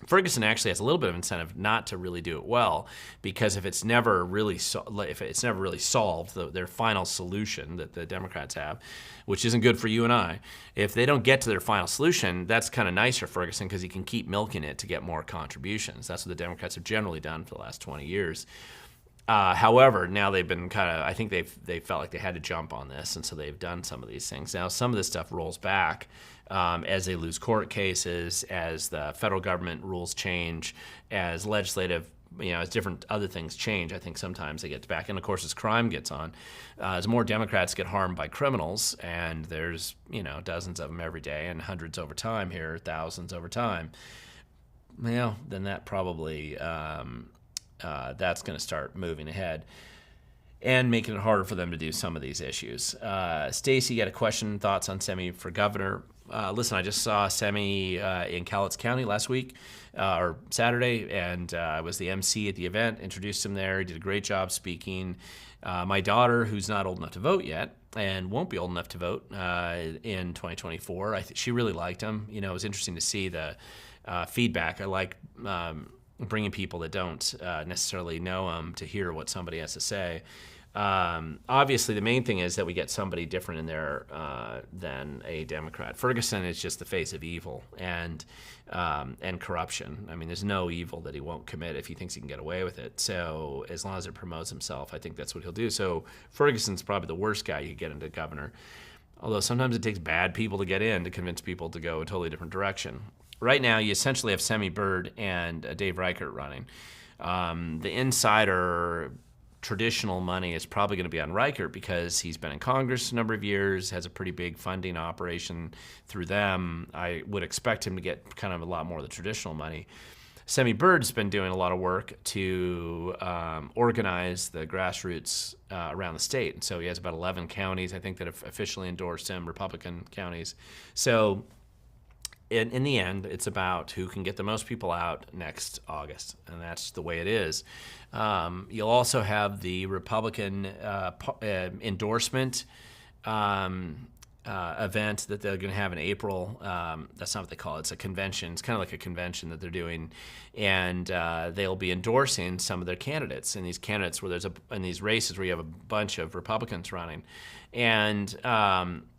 Ferguson actually has a little bit of incentive not to really do it well, because if it's never really solved, their final solution that the Democrats have, which isn't good for you and I, if they don't get to their final solution, that's kind of nice for Ferguson because he can keep milking it to get more contributions. That's what the Democrats have generally done for the last 20 years. However, now they've been I think they felt like they had to jump on this, and so they've done some of these things. Now some of this stuff rolls back as they lose court cases, as the federal government rules change, as legislative, as different other things change. I think sometimes they get back, and of course as crime gets on, as more Democrats get harmed by criminals, and there's dozens of them every day, and hundreds over time here, thousands over time. Then that probably that's going to start moving ahead and making it harder for them to do some of these issues. Stacy, you got a question, thoughts on semi for governor? listen, I just saw Semi in Cowlitz County last week, or Saturday, and I was the MC at the event, introduced him there. He did a great job speaking. My daughter, who's not old enough to vote yet, and won't be old enough to vote in 2024, she really liked him. You know, it was interesting to see the feedback. I like bringing people that don't necessarily know him to hear what somebody has to say. Obviously, the main thing is that we get somebody different in there than a Democrat. Ferguson is just the face of evil and corruption. I mean, there's no evil that he won't commit if he thinks he can get away with it. So as long as it promotes himself, I think that's what he'll do. So Ferguson's probably the worst guy you could get into governor. Although sometimes it takes bad people to get in to convince people to go a totally different direction. Right now, you essentially have Semi Bird and Dave Reichert running. The insider traditional money is probably going to be on Reichert because he's been in Congress a number of years, has a pretty big funding operation through them. I would expect him to get kind of a lot more of the traditional money. Semi Bird's been doing a lot of work to organize the grassroots around the state. And so he has about 11 counties, I think, that have officially endorsed him, Republican counties. So in the end, it's about who can get the most people out next August, and that's the way it is. You'll also have the Republican endorsement event that they're going to have in April. That's not what they call it. It's a convention. It's kind of like a convention that they're doing, and they'll be endorsing some of their candidates. And these candidates, where in these races where you have a bunch of Republicans running, and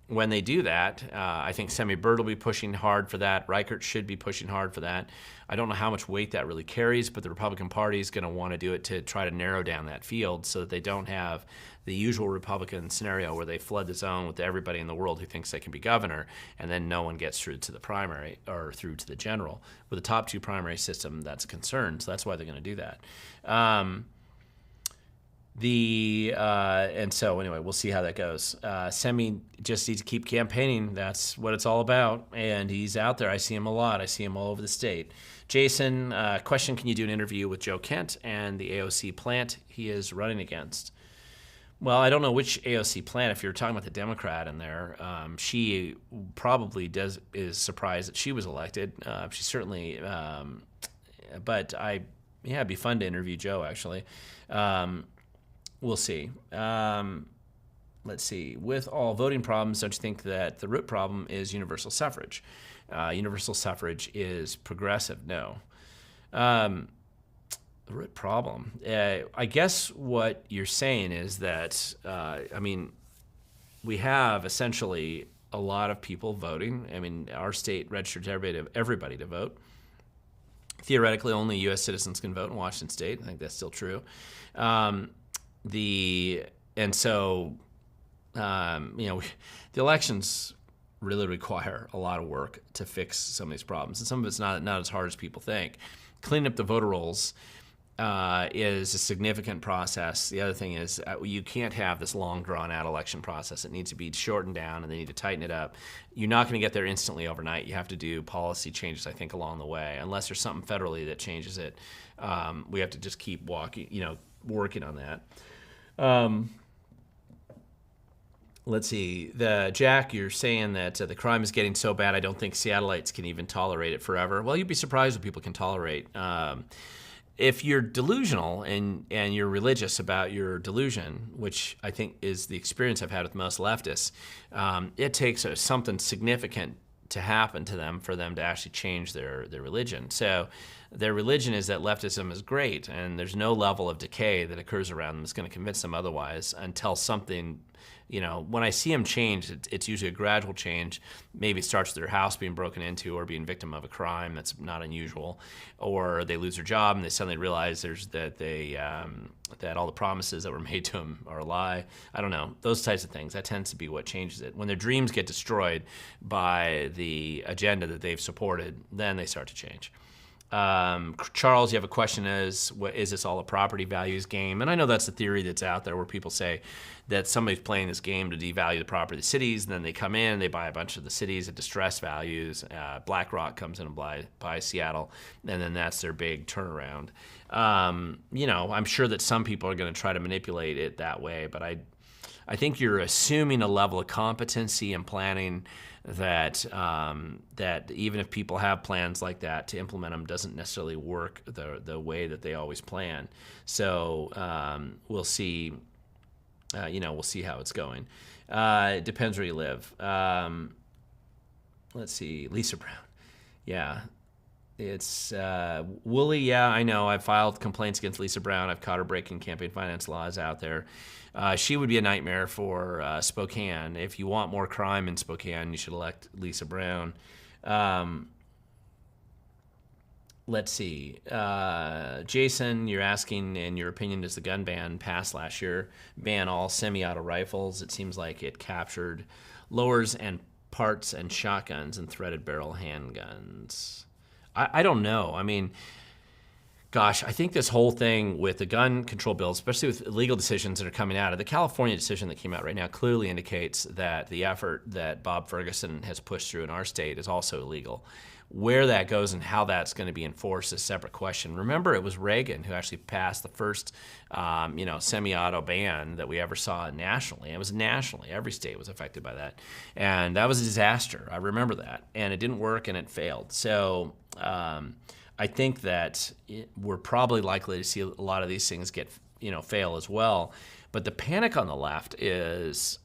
when they do that, I think Semi Bird will be pushing hard for that. Reichert should be pushing hard for that. I don't know how much weight that really carries, but the Republican Party is going to want to do it to try to narrow down that field so that they don't have the usual Republican scenario where they flood the zone with everybody in the world who thinks they can be governor, and then no one gets through to the primary or through to the general. With the top two primary system, that's a concern, so that's why they're going to do that. And so anyway, we'll see how that goes. Semi just needs to keep campaigning. That's what it's all about. And he's out there. I see him a lot. I see him all over the state. Jason, question, can you do an interview with Joe Kent and the AOC plant he is running against? Well, I don't know which AOC plant. If you're talking about the Democrat in there, she probably is surprised that she was elected. She certainly, but it'd be fun to interview Joe, actually. We'll see. Let's see. With all voting problems, don't you think that the root problem is universal suffrage? Universal suffrage is progressive. No. The root problem. I guess what you're saying is that, we have essentially a lot of people voting. I mean, our state registered everybody to vote. Theoretically, only U.S. citizens can vote in Washington State. I think that's still true. The elections really require a lot of work to fix some of these problems, and some of it's not as hard as people think. Cleaning up the voter rolls is a significant process. The other thing is you can't have this long, drawn-out election process. It needs to be shortened down, and they need to tighten it up. You're not going to get there instantly overnight. You have to do policy changes, I think, along the way. Unless there's something federally that changes it, we have to just keep working on that. Let's see. Jack, you're saying that the crime is getting so bad I don't think Seattleites can even tolerate it forever. Well, you'd be surprised what people can tolerate. If you're delusional and you're religious about your delusion, which I think is the experience I've had with most leftists, it takes something significant to happen to them for them to actually change their religion. So their religion is that leftism is great, and there's no level of decay that occurs around them that's going to convince them otherwise until something, when I see them change, it's usually a gradual change. Maybe it starts with their house being broken into or being victim of a crime that's not unusual, or they lose their job and they suddenly realize that all the promises that were made to them are a lie. I don't know. Those types of things, that tends to be what changes it. When their dreams get destroyed by the agenda that they've supported, then they start to change. Charles, you have a question is this all a property values game? And I know that's a theory that's out there where people say that somebody's playing this game to devalue the property of the cities, and then they come in, they buy a bunch of the cities at distressed values. BlackRock comes in and buys Seattle, and then that's their big turnaround. I'm sure that some people are going to try to manipulate it that way, but I I think you're assuming a level of competency and planning that that even if people have plans like that, to implement them doesn't necessarily work the way that they always plan. So we'll see. We'll see how it's going. It depends where you live. Let's see, Lisa Brown. Yeah. It's Wooly. Yeah, I know. I've filed complaints against Lisa Brown. I've caught her breaking campaign finance laws out there. She would be a nightmare for Spokane. If you want more crime in Spokane, you should elect Lisa Brown. Let's see. Jason, you're asking, in your opinion, does the gun ban passed last year ban all semi-auto rifles? It seems like it captured lowers and parts and shotguns and threaded barrel handguns. I don't know. I mean, gosh, I think this whole thing with the gun control bill, especially with legal decisions that are coming out, the California decision that came out right now clearly indicates that the effort that Bob Ferguson has pushed through in our state is also illegal. Where that goes and how that's going to be enforced is a separate question. Remember, it was Reagan who actually passed the first, semi-auto ban that we ever saw nationally. It was nationally. Every state was affected by that. And that was a disaster. I remember that. And it didn't work and it failed. So I think that we're probably likely to see a lot of these things fail as well. But the panic on the left is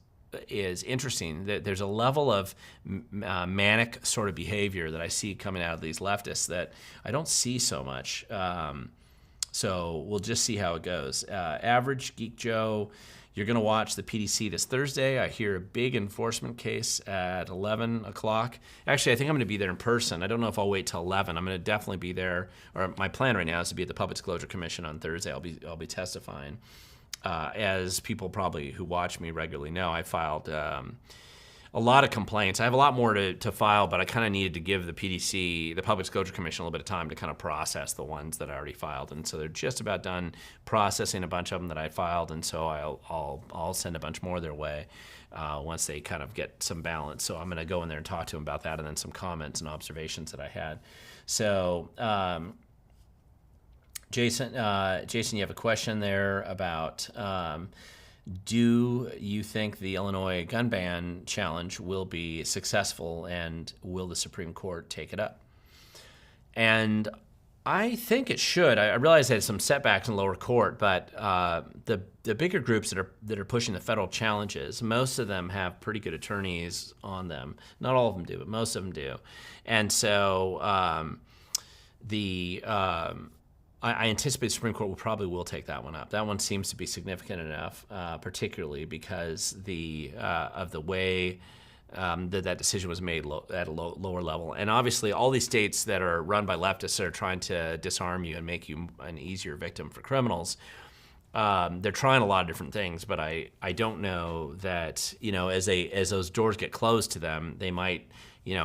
interesting. There's a level of manic sort of behavior that I see coming out of these leftists that I don't see so much. So we'll just see how it goes. Average Geek Joe, you're going to watch the PDC this Thursday. I hear a big enforcement case at 11 o'clock. Actually, I think I'm going to be there in person. I don't know if I'll wait till 11. I'm going to definitely be there. Or my plan right now is to be at the Public Disclosure Commission on Thursday. I'll be testifying. As people probably who watch me regularly know, I filed a lot of complaints. I have a lot more to file, but I kind of needed to give the PDC, the Public Disclosure Commission, a little bit of time to kind of process the ones that I already filed. And so they're just about done processing a bunch of them that I filed, and so I'll send a bunch more their way once they kind of get some balance. So I'm going to go in there and talk to them about that, and then some comments and observations that I had. So Jason, you have a question there about do you think the Illinois gun ban challenge will be successful, and will the Supreme Court take it up? And I think it should. I realize there's some setbacks in lower court, but the bigger groups that are pushing the federal challenges, most of them have pretty good attorneys on them. Not all of them do, but most of them do. And so I anticipate the Supreme Court probably will take that one up. That one seems to be significant enough, particularly because of the way that decision was made at a lower level. And obviously, all these states that are run by leftists are trying to disarm you and make you an easier victim for criminals. They're trying a lot of different things, but I don't know that, as those doors get closed to them, they might,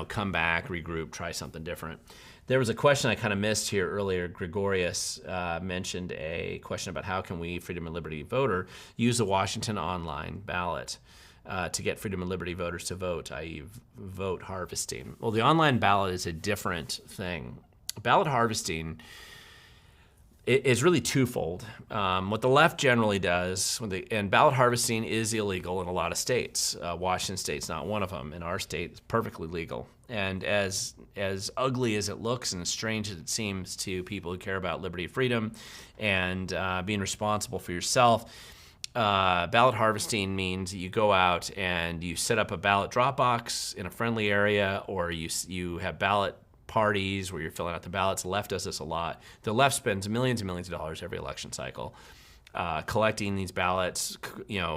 come back, regroup, try something different. There was a question I kind of missed here earlier. Gregorius mentioned a question about how can we, Freedom and Liberty voter, use the Washington online ballot to get Freedom and Liberty voters to vote, i.e. vote harvesting. Well, the online ballot is a different thing. Ballot harvesting is really twofold. What the left generally does, and ballot harvesting is illegal in a lot of states. Washington State's not one of them. In our state, it's perfectly legal. And as ugly as it looks and as strange as it seems to people who care about liberty and freedom and being responsible for yourself, ballot harvesting means you go out and you set up a ballot drop box in a friendly area, or you have ballot parties where you're filling out the ballots. The left does this a lot. The left spends millions and millions of dollars every election cycle collecting these ballots,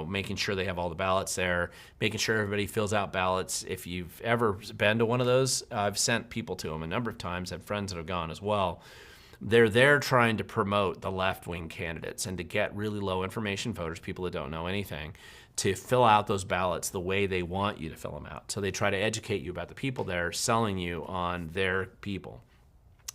making sure they have all the ballots there, making sure everybody fills out ballots. If you've ever been to one of those, I've sent people to them a number of times. I have friends that have gone as well. They're there trying to promote the left-wing candidates and to get really low information voters, people that don't know anything, to fill out those ballots the way they want you to fill them out. So they try to educate you about the people they're selling you on their people.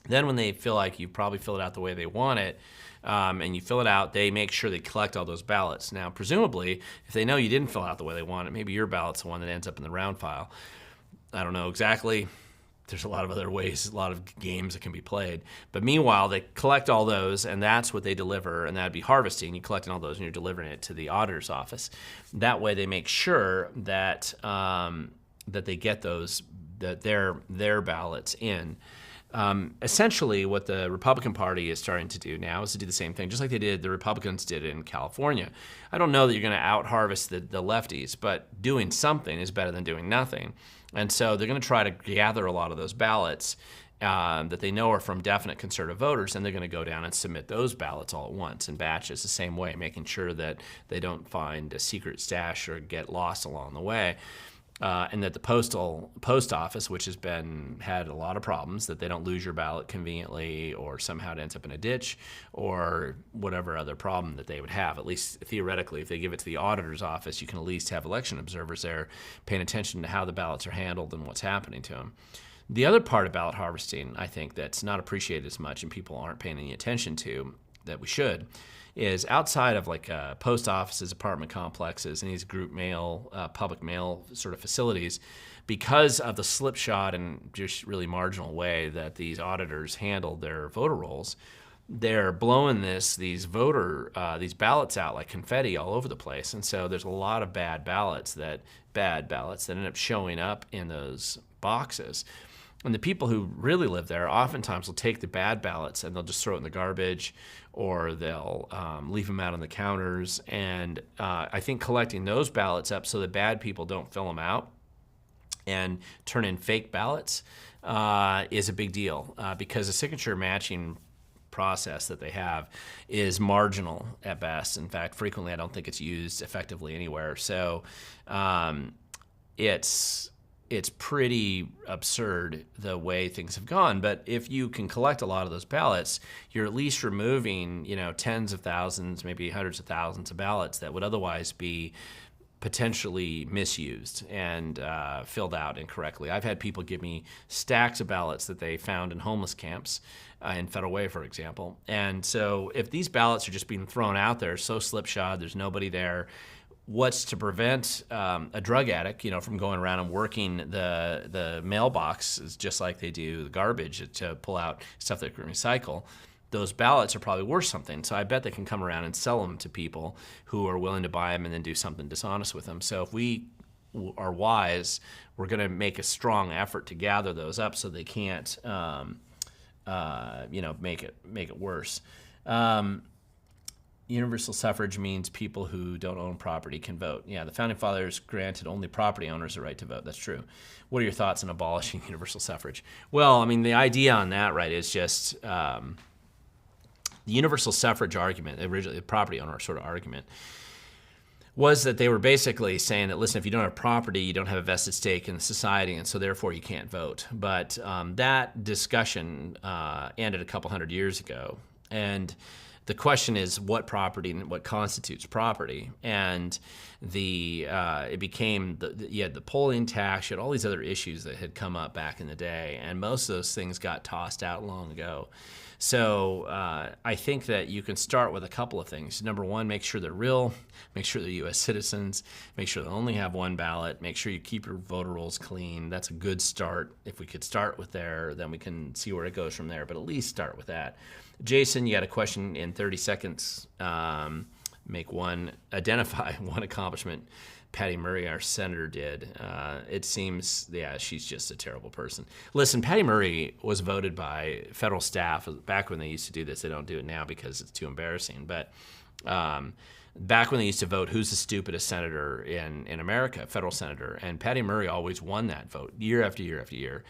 Then when they feel like you probably filled it out the way they want it, and you fill it out, they make sure they collect all those ballots. Now, presumably, if they know you didn't fill out the way they want it, maybe your ballot's the one that ends up in the round file. I don't know exactly. there's a lot of other ways, a lot of games that can be played. But meanwhile, they collect all those, and that's what they deliver, and that'd be harvesting. You're collecting all those, and you're delivering it to the auditor's office. That way, they make sure that that they get those, that their ballots in. Essentially, what the Republican Party is starting to do now is to do the same thing, just like the Republicans did in California. I don't know that you're going to out-harvest the lefties, but doing something is better than doing nothing. And so they're going to try to gather a lot of those ballots that they know are from definite conservative voters, and they're going to go down and submit those ballots all at once in batches the same way, making sure that they don't find a secret stash or get lost along the way. And that the post office, which has had a lot of problems, that they don't lose your ballot conveniently or somehow it ends up in a ditch or whatever other problem that they would have. At least theoretically, if they give it to the auditor's office, you can at least have election observers there paying attention to how the ballots are handled and what's happening to them. The other part of ballot harvesting, I think, that's not appreciated as much and people aren't paying any attention to that we should, is outside of like post offices, apartment complexes, and these group mail, public mail sort of facilities, because of the slipshod and just really marginal way that these auditors handled their voter rolls, they're blowing these ballots out like confetti all over the place. And so there's a lot of bad ballots that end up showing up in those boxes. And the people who really live there oftentimes will take the bad ballots and they'll just throw it in the garbage, or they'll leave them out on the counters. And I think collecting those ballots up so that bad people don't fill them out and turn in fake ballots is a big deal, because the signature matching process that they have is marginal at best. In fact, frequently I don't think it's used effectively anywhere. So it's pretty absurd the way things have gone. But if you can collect a lot of those ballots, you're at least removing, tens of thousands, maybe hundreds of thousands of ballots that would otherwise be potentially misused and filled out incorrectly. I've had people give me stacks of ballots that they found in homeless camps in Federal Way, for example. And so if these ballots are just being thrown out there so slipshod, there's nobody there, what's to prevent a drug addict, from going around and working the mailbox just like they do the garbage to pull out stuff they can recycle? Those ballots are probably worth something. So I bet they can come around and sell them to people who are willing to buy them and then do something dishonest with them. So if we are wise, we're going to make a strong effort to gather those up so they can't, make it worse. Universal suffrage means people who don't own property can vote. Yeah, the Founding Fathers granted only property owners the right to vote. That's true. What are your thoughts on abolishing universal suffrage? Well, the idea on that, right, is just the universal suffrage argument, originally the property owner sort of argument, was that they were basically saying that, listen, if you don't have property, you don't have a vested stake in society, and so therefore you can't vote. But that discussion ended a couple hundred years ago. And the question is what property and what constitutes property, and it became you had the polling tax, you had all these other issues that had come up back in the day, and most of those things got tossed out long ago. So I think that you can start with a couple of things. Number one, make sure they're real, make sure they're U.S. citizens, make sure they only have one ballot, make sure you keep your voter rolls clean. That's a good start. If we could start with there, then we can see where it goes from there, but at least start with that. Jason, you had a question in 30 seconds. Identify one accomplishment Patty Murray, our senator, did. It seems, she's just a terrible person. Listen, Patty Murray was voted by federal staff back when they used to do this. They don't do it now because it's too embarrassing. But back when they used to vote who's the stupidest senator in America, federal senator, and Patty Murray always won that vote year after year after year.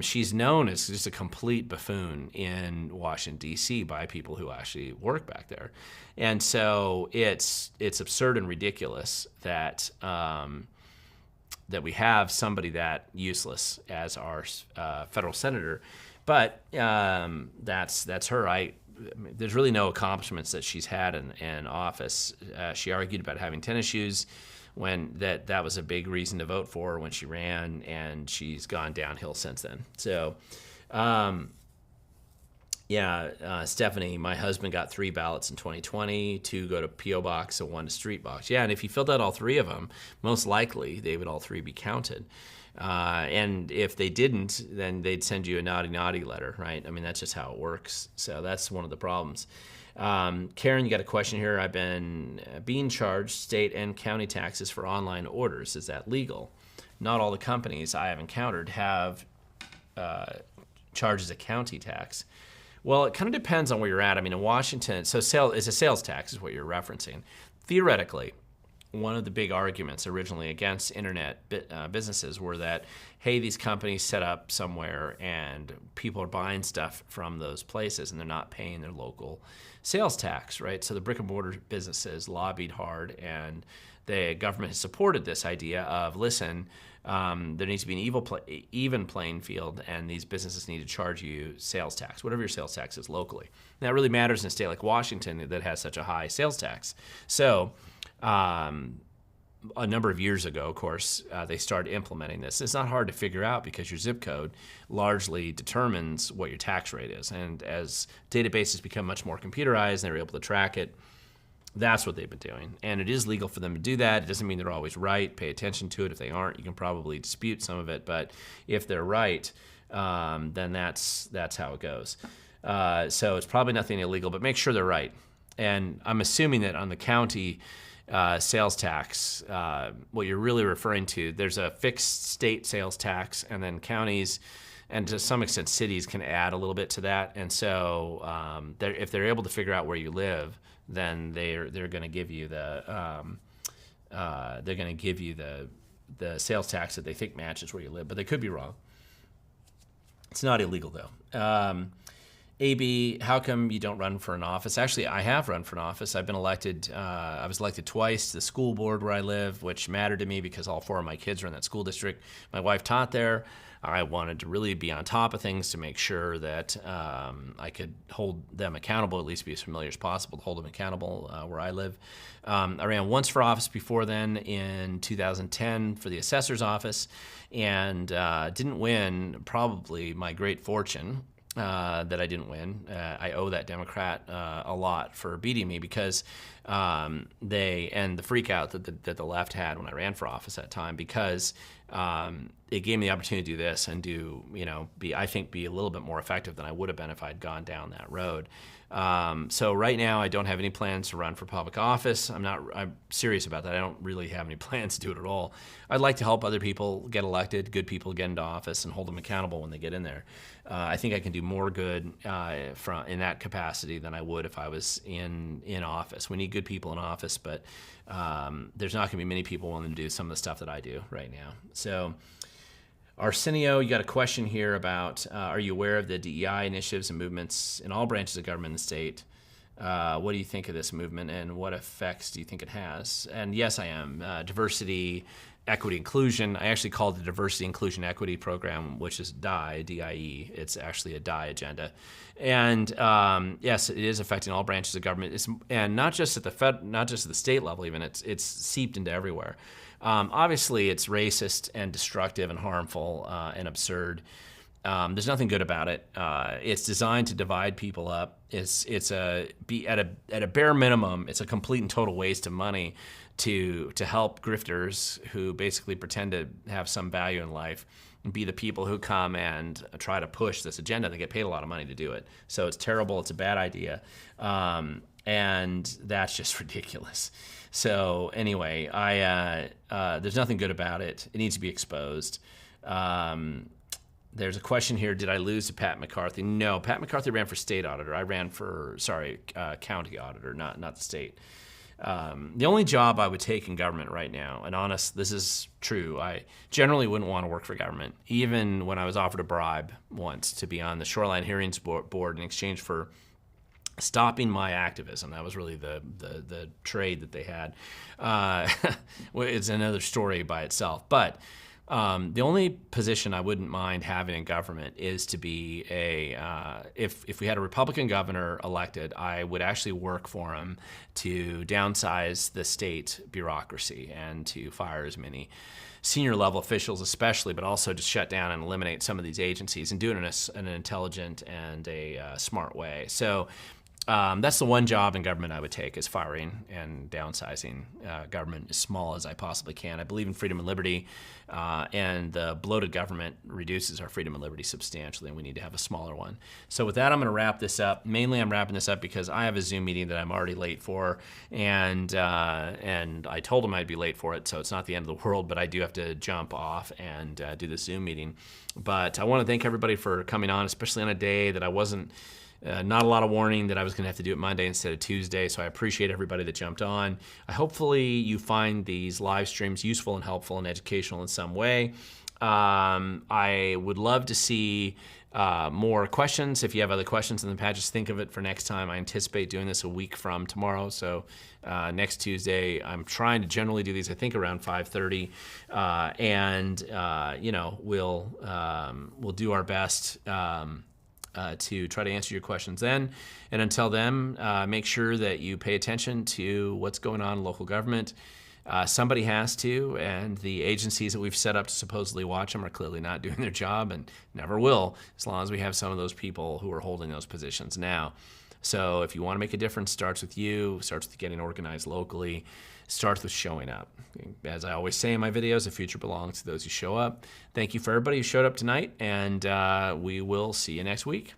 She's known as just a complete buffoon in Washington, D.C. by people who actually work back there. And so it's absurd and ridiculous that that we have somebody that useless as our federal senator. But that's her. There's really no accomplishments that she's had in office. She argued about having tennis shoes, when that was a big reason to vote for her when she ran, and she's gone downhill since then. So Yeah, Stephanie, my husband got 3 ballots in 2020, 2 go to P.O. Box and 1 to Street Box. Yeah, and if you filled out all 3 of them, most likely they would all 3 be counted. And if they didn't, then they'd send you a naughty, naughty letter, right? I mean, that's just how it works. So that's one of the problems. Karen, you got a question here. I've been being charged state and county taxes for online orders. Is that legal? Not all the companies I have encountered have charges a county tax. Well, it kind of depends on where you're at. I mean, in Washington, so it's a sales tax is what you're referencing. Theoretically, one of the big arguments originally against internet businesses were that, hey, these companies set up somewhere and people are buying stuff from those places and they're not paying their local sales tax, right? So the brick and mortar businesses lobbied hard, and the government has supported this idea of, listen, there needs to be an even playing field, and these businesses need to charge you sales tax, whatever your sales tax is locally. And that really matters in a state like Washington that has such a high sales tax. So a number of years ago, of course, they started implementing this. It's not hard to figure out because your zip code largely determines what your tax rate is. And as databases become much more computerized and they're able to track it, that's what they've been doing. And it is legal for them to do that. It doesn't mean they're always right. Pay attention to it. If they aren't, you can probably dispute some of it. But if they're right, then that's how it goes. So it's probably nothing illegal, but make sure they're right. And I'm assuming that on the county sales tax, what you're really referring to, there's a fixed state sales tax, and then counties and to some extent cities can add a little bit to that. And so if they're able to figure out where you live, then they're going to give you the sales tax that they think matches where you live, but they could be wrong. It's not illegal though. AB, how come you don't run for an office? Actually, I have run for an office. I've been elected. I was elected twice to the school board where I live, which mattered to me because all 4 of my kids are in that school district. My wife taught there. I wanted to really be on top of things to make sure that I could hold them accountable, at least be as familiar as possible to hold them accountable where I live. I ran once for office before then in 2010 for the assessor's office, and didn't win, probably my great fortune. That I didn't win. I owe that Democrat a lot for beating me because and the freak out that the left had when I ran for office at that time, because it gave me the opportunity to do this and be a little bit more effective than I would have been if I'd gone down that road. So right now I don't have any plans to run for public office. I'm serious about that. I don't really have any plans to do it at all. I'd like to help other people get elected, good people get into office, and hold them accountable when they get in there. I think I can do more good in that capacity than I would if I was in office. We need good people in office, but there's not going to be many people willing to do some of the stuff that I do right now. So Arsenio, you got a question here about, are you aware of the DEI initiatives and movements in all branches of government in the state? What do you think of this movement, and what effects do you think it has? And yes, I am. Diversity, equity, inclusion. I actually call it the Diversity, Inclusion, Equity Program, which is DIE, D-I-E. It's actually a DIE agenda. And yes, it is affecting all branches of government. And not just at the state level even, it's seeped into everywhere. Obviously, it's racist and destructive and harmful and absurd. There's nothing good about it. It's designed to divide people up. At a bare minimum, it's a complete and total waste of money to help grifters who basically pretend to have some value in life be the people who come and try to push this agenda. They get paid a lot of money to do it. So it's terrible. It's a bad idea. And that's just ridiculous. So anyway, there's nothing good about it. It needs to be exposed. There's a question here, did I lose to Pat McCarthy? No, Pat McCarthy ran for state auditor. I ran for, county auditor, not the state. The only job I would take in government right now, and honest, this is true, I generally wouldn't want to work for government, even when I was offered a bribe once to be on the Shoreline Hearings Board in exchange for stopping my activism. That was really the trade that they had. It's another story by itself. But The only position I wouldn't mind having in government is to be if we had a Republican governor elected, I would actually work for him to downsize the state bureaucracy and to fire as many senior level officials especially, but also to shut down and eliminate some of these agencies and do it in an intelligent and a smart way. So that's the one job in government I would take, is firing and downsizing government as small as I possibly can. I believe in freedom and liberty, and the bloated government reduces our freedom and liberty substantially, and we need to have a smaller one. So with that, I'm going to wrap this up. Mainly, I'm wrapping this up because I have a Zoom meeting that I'm already late for, and I told him I'd be late for it, so it's not the end of the world, but I do have to jump off and do the Zoom meeting. But I want to thank everybody for coming on, especially on a day that I wasn't not a lot of warning that I was going to have to do it Monday instead of Tuesday, so I appreciate everybody that jumped on. Hopefully you find these live streams useful and helpful and educational in some way. I would love to see more questions. If you have other questions in the past, just think of it for next time. I anticipate doing this a week from tomorrow, so next Tuesday. I'm trying to generally do these, I think, around 5:30, and we'll do our best to try to answer your questions then. And until then, make sure that you pay attention to what's going on in local government. Somebody has to, and the agencies that we've set up to supposedly watch them are clearly not doing their job and never will, as long as we have some of those people who are holding those positions now. So if you want to make a difference, starts with you, starts with getting organized locally, starts with showing up. As I always say in my videos, the future belongs to those who show up. Thank you for everybody who showed up tonight, and we will see you next week.